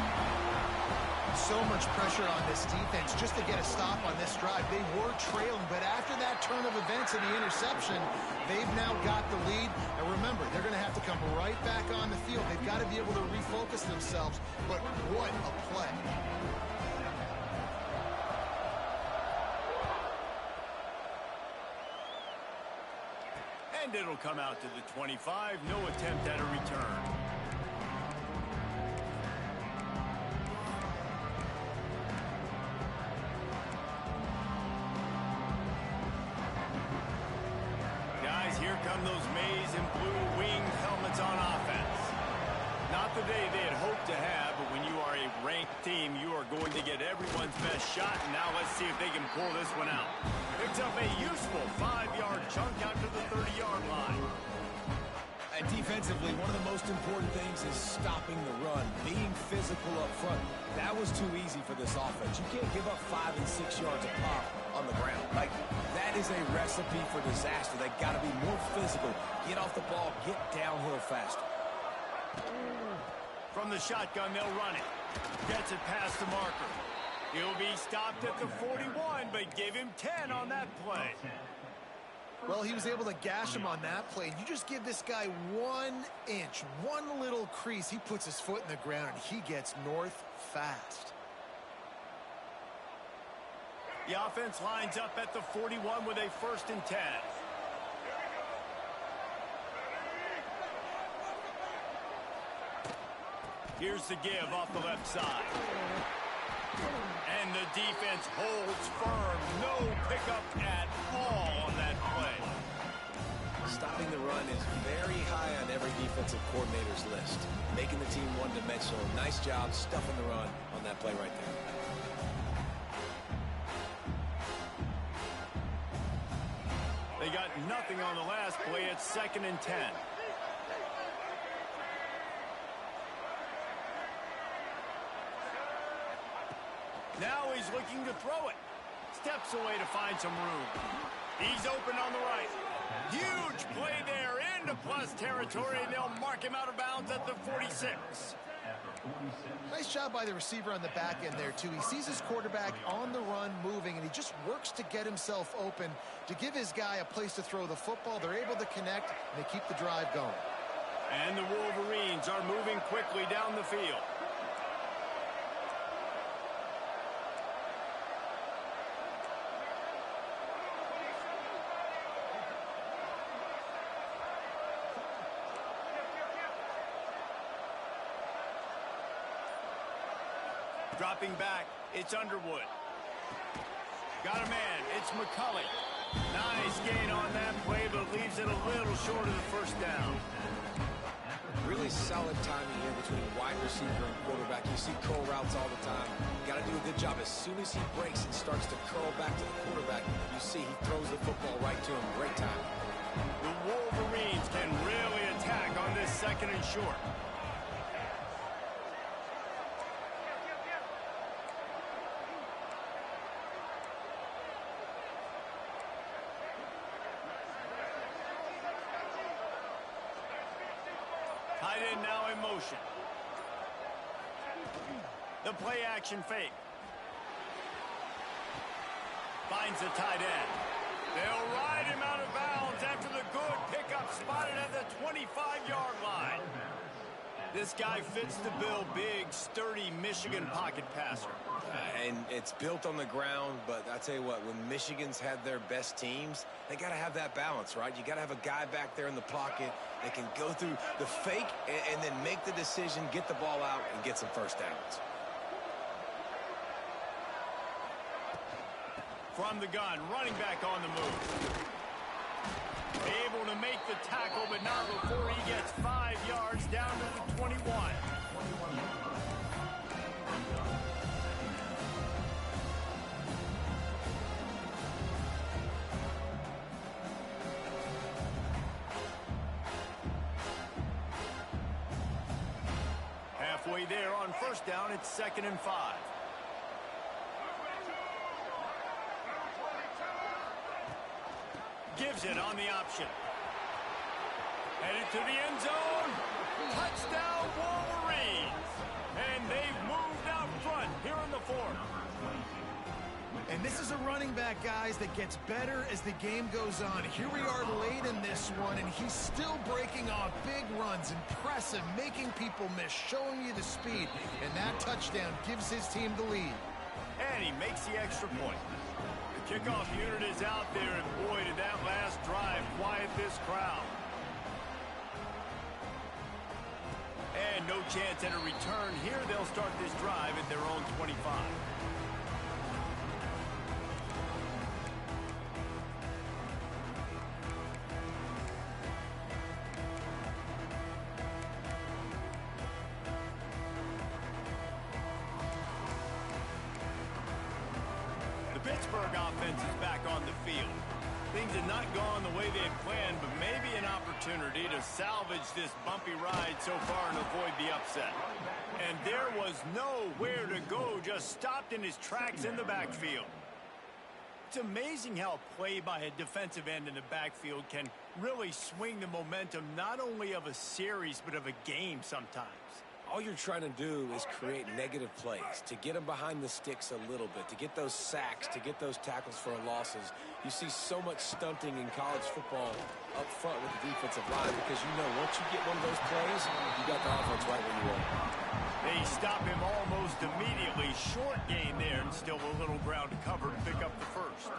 So much pressure on this defense just to get a stop on this drive. They were trailing, but after that turn of events and the interception, they've now got the lead. And remember, they're going to have to come right back on the field. They've got to be able to refocus themselves. But what a play. And it'll come out to the 25. No attempt at a return. Guys, here come those maize and blue winged helmets on offense. Not the day they had hoped to have, but when you are a ranked team, you are going to get everyone's best shot. And now let's see if they can pull this one out. Picks up a useful 5-yard chunk out to the 30-yard line. And defensively, one of the most important things is stopping the run, being physical up front. That was too easy for this offense. You can't give up 5 and 6 yards a pop on the ground. Like, that is a recipe for disaster. They got to be more physical. Get off the ball, get downhill faster. From the shotgun, they'll run it. Gets it past the marker. He'll be stopped at the 41, but give him 10 on that play. Well, he was able to gash him on that play. You just give this guy 1 inch, one little crease. He puts his foot in the ground, and he gets north fast. The offense lines up at the 41 with a 1st and 10. Here's the give off the left side. And the defense holds firm. No pickup at all on that play. Stopping the run is very high on every defensive coordinator's list. Making the team one-dimensional. Nice job stuffing the run on that play right there. They got nothing on the last play. It's 2nd and 10. Now he's looking to throw it. Steps away to find some room. He's open on the right. Huge play there into plus territory, and they'll mark him out of bounds at the 46. Nice job by the receiver on the back end there, too. He sees his quarterback on the run moving, and he just works to get himself open to give his guy a place to throw the football. They're able to connect, and they keep the drive going. And the Wolverines are moving quickly down the field. Dropping back, it's Underwood. Got a man, it's McCulley. Nice gain on that play, but leaves it a little short of the 1st down. Really solid timing here between wide receiver and quarterback. You see curl routes all the time. Got to do a good job. As soon as he breaks and starts to curl back to the quarterback, you see he throws the football right to him. Great time. The Wolverines can really attack on this second and short. Tight end now in motion. The play action fake. Finds the tight end. They'll ride him out of bounds after the good pickup spotted at the 25-yard line. This guy fits the bill. Big, sturdy Michigan pocket passer. And it's built on the ground, but I tell you what, when Michigan's had their best teams, they got to have that balance, right? You got to have a guy back there in the pocket that can go through the fake and then make the decision, get the ball out, and get some first downs. From the gun, running back on the move. Able to make the tackle, but not before he gets 5 yards down to the 21. Halfway there on first down, it's 2nd and 5. Gives it on the option. Headed to the end zone. Touchdown, Wolverines. And they've moved out front here in the 4th. And this is a running back, guys, that gets better as the game goes on. Here we are late in this one, and he's still breaking off big runs. Impressive, making people miss, showing you the speed. And that touchdown gives his team the lead. And he makes the extra point. The kickoff unit is out there, and boy, did that last drive quiet this crowd. And no chance at a return here. They'll start this drive at their own 25. The Pittsburgh offense is back on the field. Things have not gone the way they had planned, but maybe an opportunity to salvage this bumpy ride so far and avoid the upset. And there was nowhere to go, just stopped in his tracks in the backfield. It's amazing how play by a defensive end in the backfield can really swing the momentum not only of a series but of a game sometimes. All you're trying to do is create negative plays, to get them behind the sticks a little bit, to get those sacks, to get those tackles for losses. You see so much stunting in college football up front with the defensive line because you know once you get one of those plays, you got the offense right where you want it. They stop him almost immediately. Short gain there and still a little ground to cover to pick up the first.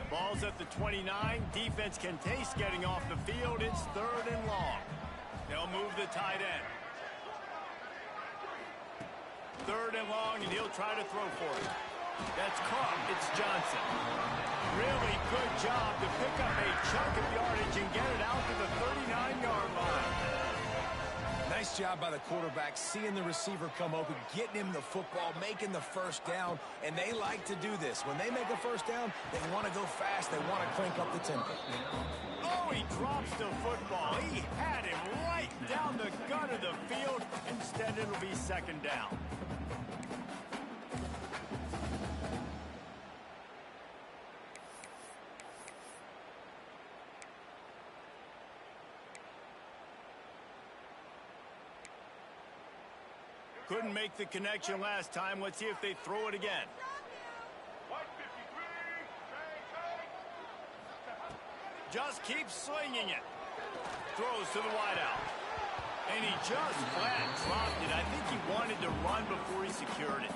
Ball's at the 29. Defense can taste getting off the field. It's 3rd and long. They'll move the tight end. 3rd and long, and he'll try to throw for it. That's caught. It's Johnson. Really good job to pick up a chunk of yardage and get it out to the 39-yard line. Nice job by the quarterback, seeing the receiver come open, getting him the football, making the first down, and they like to do this. When they make a first down, they want to go fast. They want to crank up the tempo. Oh, he drops the football. He had him right down the gut of the field. Instead, it'll be 2nd down. Couldn't make the connection last time. Let's see if they throw it again. Just keeps slinging it. Throws to the wideout. And he just flat dropped it. I think he wanted to run before he secured it.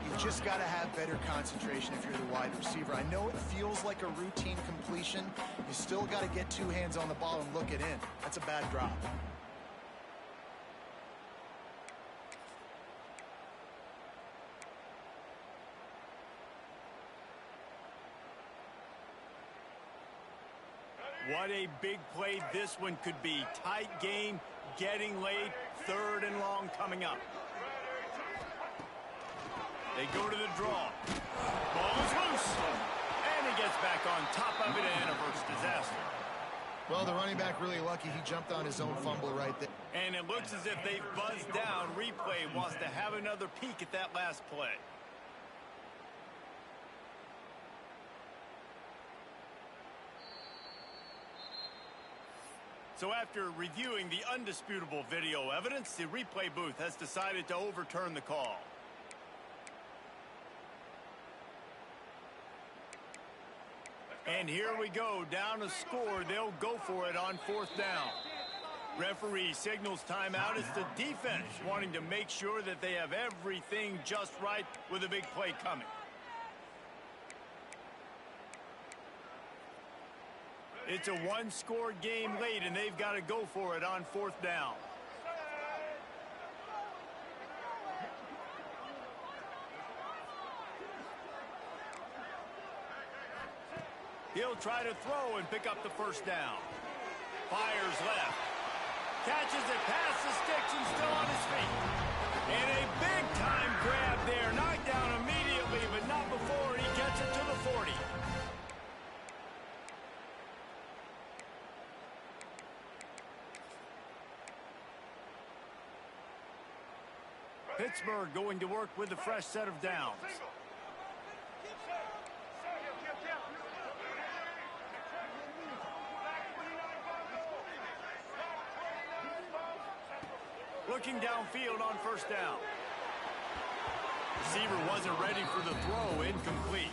You've just got to have better concentration if you're the wide receiver. I know it feels like a routine completion. You still got to get 2 hands on the ball and look it in. That's a bad drop. What a big play this one could be. Tight game, getting late, 3rd and long coming up. They go to the draw. Ball is loose. And he gets back on top of it and averts disaster. Well, the running back really lucky. He jumped on his own fumble right there. And it looks as if they've buzzed down. Replay wants to have another peek at that last play. So after reviewing the undisputable video evidence, the replay booth has decided to overturn the call. And here we go, down a score. They'll go for it on 4th down. Referee signals timeout. It's the defense wanting to make sure that they have everything just right with a big play coming. It's a 1-score game late, and they've got to go for it on 4th down. He'll try to throw and pick up the 1st down. Fires left. Catches it past the sticks and still on his feet. And a big-time grab there. Knocked down immediately, but not before he gets it to the 40. Pittsburgh going to work with a fresh set of downs. Looking downfield on 1st down. Receiver wasn't ready for the throw. Incomplete.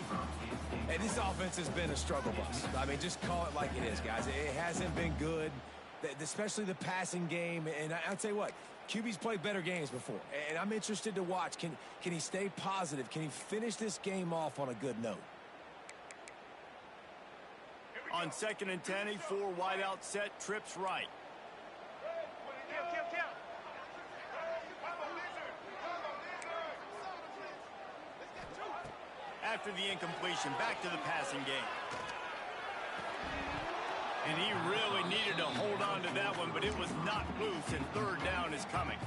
And this offense has been a struggle bus. I mean, just call it like it is, guys. It hasn't been good, especially the passing game. And I'll tell you what, QB's played better games before. And I'm interested to watch. Can he stay positive? Can he finish this game off on a good note? On 2nd and 10, a 4 wide out set, trips right. After the incompletion, back to the passing game. And he really needed to hold on to that one, but it was not loose, and 3rd down is coming.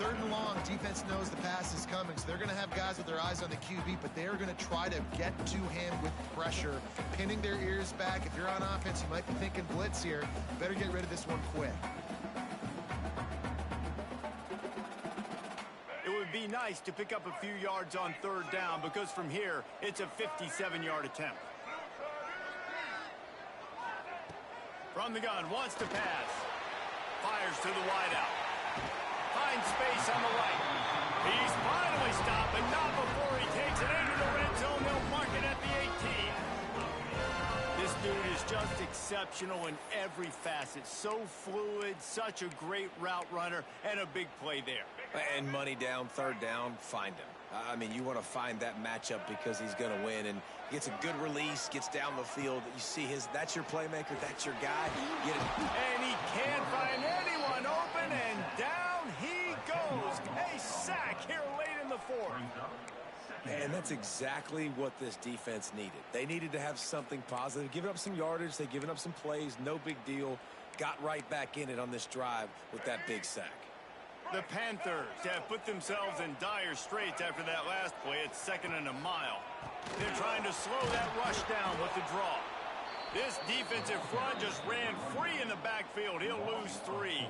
3rd and long, defense knows the pass is coming, so they're going to have guys with their eyes on the QB, but they're going to try to get to him with pressure, pinning their ears back. If you're on offense, you might be thinking blitz here. Better get rid of this one quick. It would be nice to pick up a few yards on 3rd down, because from here, it's a 57-yard attempt. From the gun, wants to pass. Fires to the wideout. Finds space on the right. He's finally stopped, but not before he takes it into the red zone. They'll mark it at the 18. This dude is just exceptional in every facet. So fluid, such a great route runner, and a big play there. And money down, 3rd down, find him. I mean, you want to find that matchup because he's going to win, and gets a good release, gets down the field. You see that's your playmaker, that's your guy. Get it. And he can't find anyone open, and down he goes. A sack here late in the 4th. And that's exactly what this defense needed. They needed to have something positive. Giving up some yardage, they've given up some plays, no big deal. Got right back in it on this drive with that big sack. The Panthers have put themselves in dire straits after that last play. It's 2nd and a mile. They're trying to slow that rush down with the draw. This defensive front just ran free in the backfield. He'll lose 3.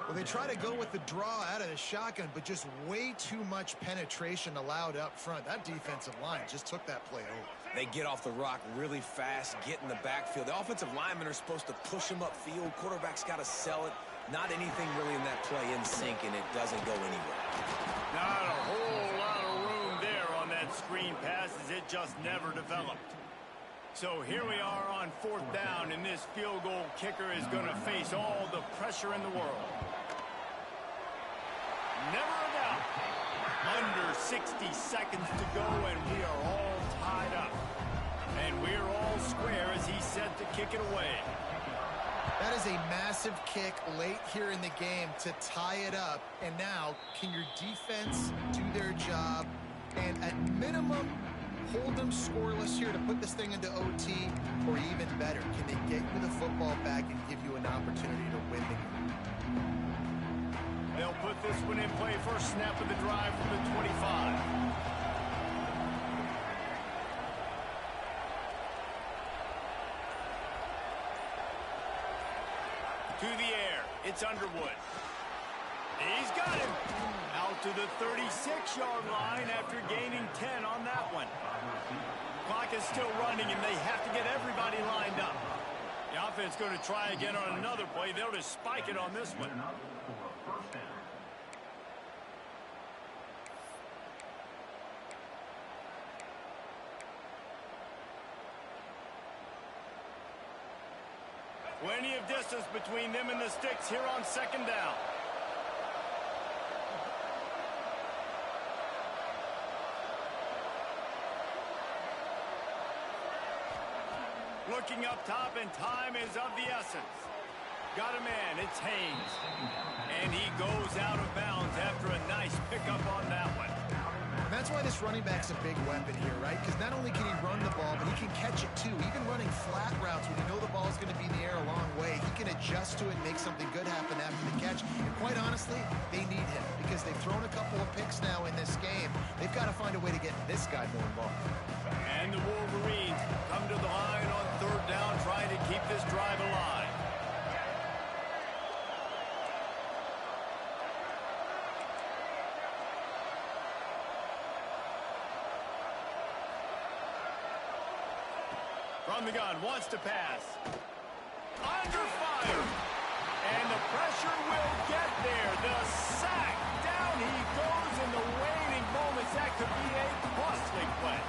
Well, they try to go with the draw out of the shotgun, but just way too much penetration allowed up front. That defensive line just took that play over. They get off the rock really fast, get in the backfield. The offensive linemen are supposed to push them upfield. Quarterback's got to sell it. Not anything really in that play in sync, and it doesn't go anywhere. Not a whole lot of room there on that screen pass, as it just never developed. So here we are on 4th down, and this field goal kicker is going to face all the pressure in the world. Never a doubt. Under 60 seconds to go, and we are all tied up. And we're all square as he's set to kick it away. That is a massive kick late here in the game to tie it up. And now, can your defense do their job and at minimum hold them scoreless here to put this thing into OT, or even better, can they football back and give you an opportunity to win the game. They'll put this one in play. First snap of the drive from the 25. To the air. It's Underwood. He's got him. Out to the 36-yard line after gaining 10 on that one. Clock is still running, and they have to get everybody lined up. The offense going to try again on another play. They'll just spike it on this one. Plenty of distance between them and the sticks here on second down. Looking up top, and time is of the essence. Got a man, it's Haynes. And he goes out of bounds after a nice pickup on that one. That's why this running back's a big weapon here, right? Because not only can he run the ball, but he can catch it too. Even running flat routes when you know the ball's going to be in the air a long way, he can adjust to it and make something good happen after the catch. And quite honestly, they need him because they've thrown a couple of picks now in this game. They've got to find a way to get this guy more involved. And the Wolverines come to the line on third down, trying to keep this drive alive. From the gun, wants to pass. Under fire. And the pressure will get there. The sack. Down he goes in the waning moments. That could be a costly play.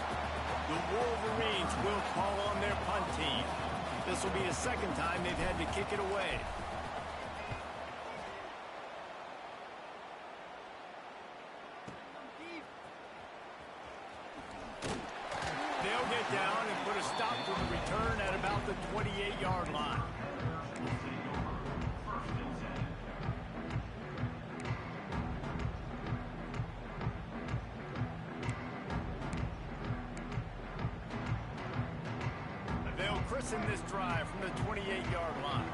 The Wolverines will call on their punt team. This will be the second time they've had to kick it away. They'll get down and put a stop to the return at about the 28-yard line. They'll christen this drive from the 28-yard line.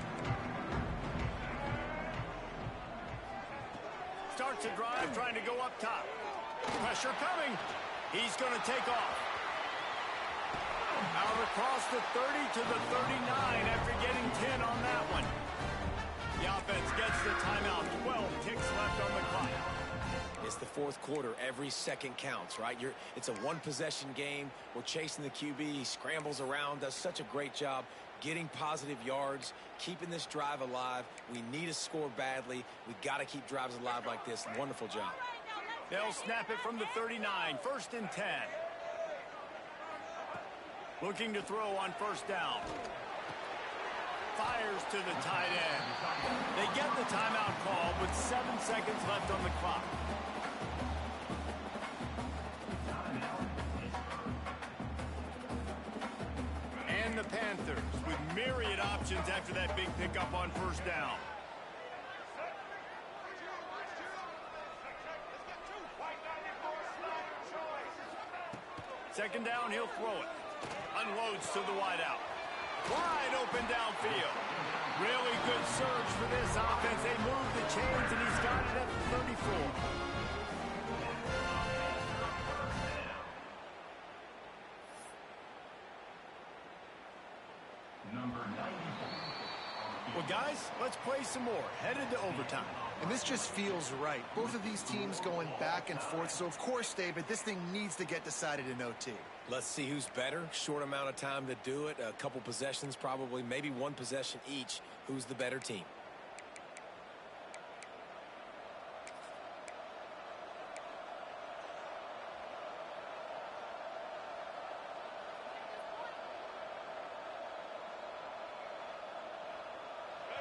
Starts the drive trying to go up top. Pressure coming. He's going to take off. Out across the 30 to the 39 after getting 10 on that one. The offense gets the timeout. 12 ticks left on the clock. It's the fourth quarter. Every second counts, right? It's a one-possession game. We're chasing the QB. He scrambles around, does such a great job getting positive yards, keeping this drive alive. We need a score badly. We got to keep drives alive like this. Wonderful job. They'll snap it from the 39. First and 10. Looking to throw on first down. Fires to the tight end. They get the timeout call with 7 seconds left on the clock. And the Panthers with myriad options after that big pickup on first down. Second down, he'll throw it. Unloads to the wideout. Wide open downfield. Really good surge for this offense. They move the chains, and he's got it at the 34. Well, guys, let's play some more. Headed to overtime. And this just feels right. Both of these teams going back and forth. So, of course, David, this thing needs to get decided in OT. Let's see who's better. Short amount of time to do it. A couple possessions probably. Maybe one possession each. Who's the better team?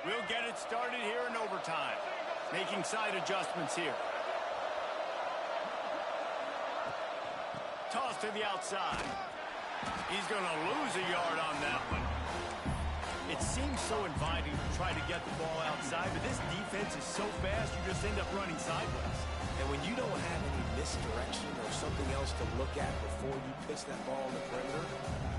We'll get it started here in overtime. Making side adjustments here. Toss to the outside. He's going to lose a yard on that one. It seems so inviting to try to get the ball outside, but this defense is so fast you just end up running sideways. And when you don't have any misdirection or something else to look at before you pitch that ball on the perimeter,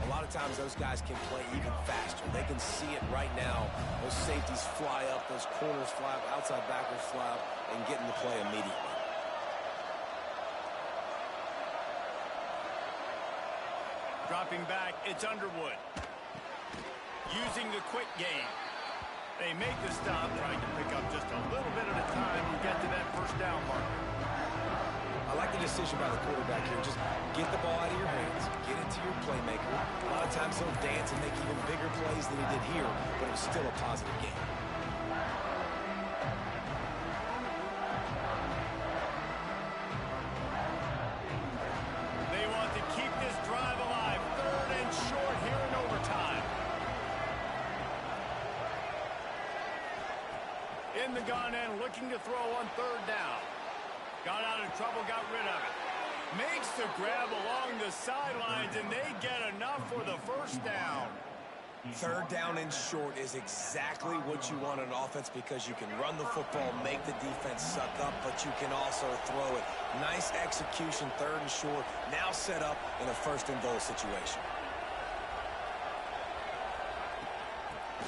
a lot of times those guys can play even faster. They can see it right now. Those safeties fly up, those corners fly up, outside backers fly up, and get in the play immediately. Dropping back, it's Underwood. Using the quick game. They make the stop, trying to pick up just a little bit at a time to get to that first down marker. I like the decision by the quarterback here. Just get the ball out of your hands, get it to your playmaker. A lot of times he'll dance and make even bigger plays than he did here, but it was still a positive game. They want to keep this drive alive. 3rd and short here in overtime. In the gun and looking to throw on 3rd down. Got out of trouble, got rid of it. Makes the grab along the sidelines, and they get enough for the first down. 3rd down and short is exactly what you want on offense because you can run the football, make the defense suck up, but you can also throw it. Nice execution, 3rd and short, now set up in a 1st and goal situation.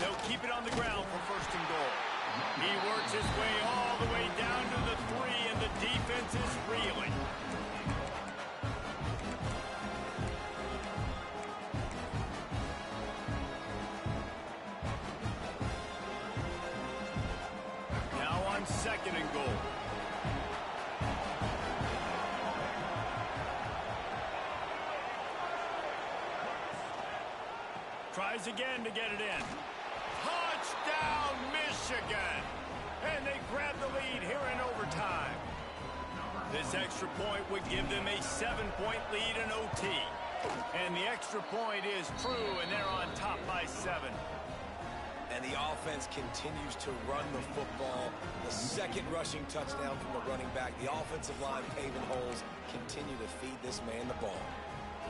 They'll keep it on the ground for 1st and goal. He works his way all the way down to the 3, and the defense is reeling. Now on 2nd and goal. Tries again to get it in. Touchdown, Michigan! And they grab the lead here in overtime. This extra point would give them a 7-point lead in OT. And the extra point is true, and they're on top by 7. And the offense continues to run the football. The 2nd rushing touchdown from the running back. The offensive line paving holes continue to feed this man the ball.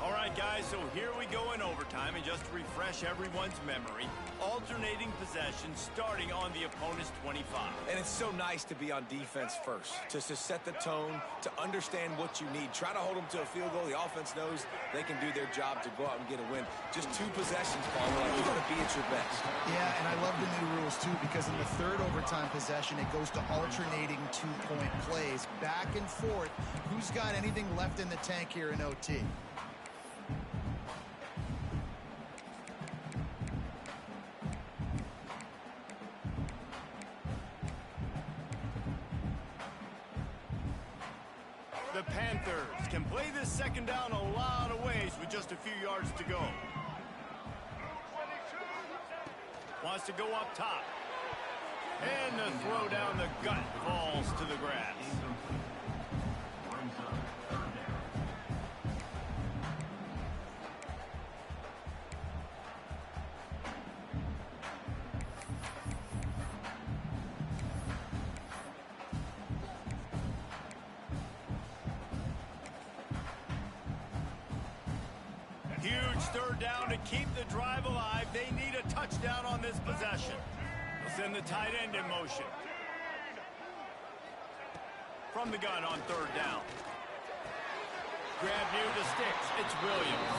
All right, guys, so here we go in overtime, and just to refresh everyone's memory, alternating possessions starting on the opponent's 25. And it's so nice to be on defense first, to set the tone, to understand what you need. Try to hold them to a field goal. The offense knows they can do their job to go out and get a win. Just 2 possessions, Paul. Like, you got to be at your best. Yeah, and I love the new rules, too, because in the 3rd overtime possession, it goes to alternating 2-point plays, back and forth. Who's got anything left in the tank here in OT? The Panthers can play this 2nd down a lot of ways with just a few yards to go. Wants to go up top. And the throw down the gut falls to the grass. Huge 3rd down to keep the drive alive. They need a touchdown on this possession. They'll send the tight end in motion. From the gun on 3rd down. Grab near the sticks. It's Williams.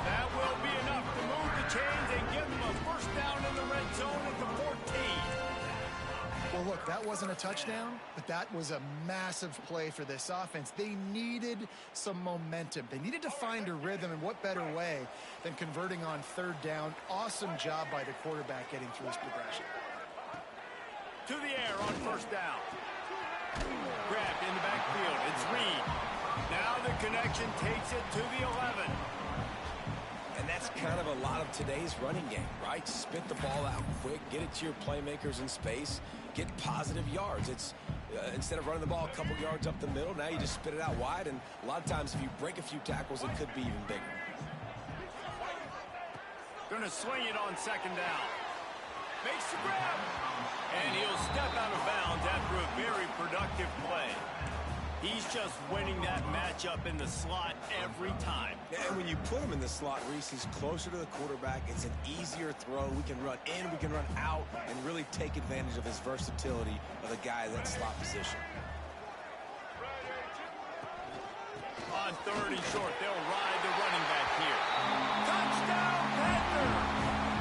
That will be enough to move the chains and give them a 1st down in the red zone at the 14. Well, look, that wasn't a touchdown, but that was a massive play for this offense. They needed some momentum. They needed to find a rhythm, and what better way than converting on 3rd down. Awesome job by the quarterback getting through his progression. To the air on 1st down. Grabbed in the backfield. It's Reed. Now the connection takes it to the 11. And that's kind of a lot of today's running game, right? Spit the ball out quick, get it to your playmakers in space, get positive yards. It's instead of running the ball a couple yards up the middle, now you just spit it out wide, and a lot of times if you break a few tackles, it could be even bigger. Gonna swing it on 2nd down. Makes the grab. And he'll step out of bounds after a very productive play. He's just winning that matchup in the slot every time. And when you put him in the slot, Reese, he's closer to the quarterback. It's an easier throw. We can run in, we can run out, and really take advantage of his versatility of the guy in that slot position. on 3rd and short. They'll ride the running back here. Touchdown, Panthers!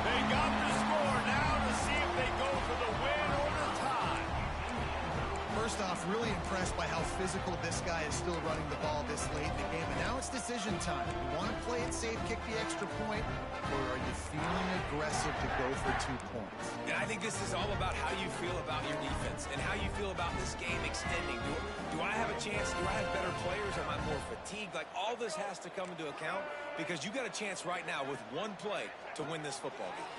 They got the score now to see if they go for the win or the tie. First off, really impressed by how physical this guy is still running the ball this late in the game. And now it's decision time. You want to play it safe, kick the extra point, or are you feeling aggressive to go for 2 points? And I think this is all about how you feel about your defense and how you feel about this game extending. Do I have a chance? Do I have better players? Am I more fatigued? Like, all this has to come into account because you got a chance right now with one play to win this football game.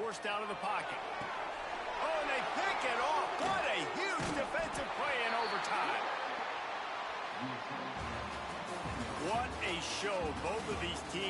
Forced out of the pocket. Oh, and they pick it off. What a huge defensive play in overtime. What a show both of these teams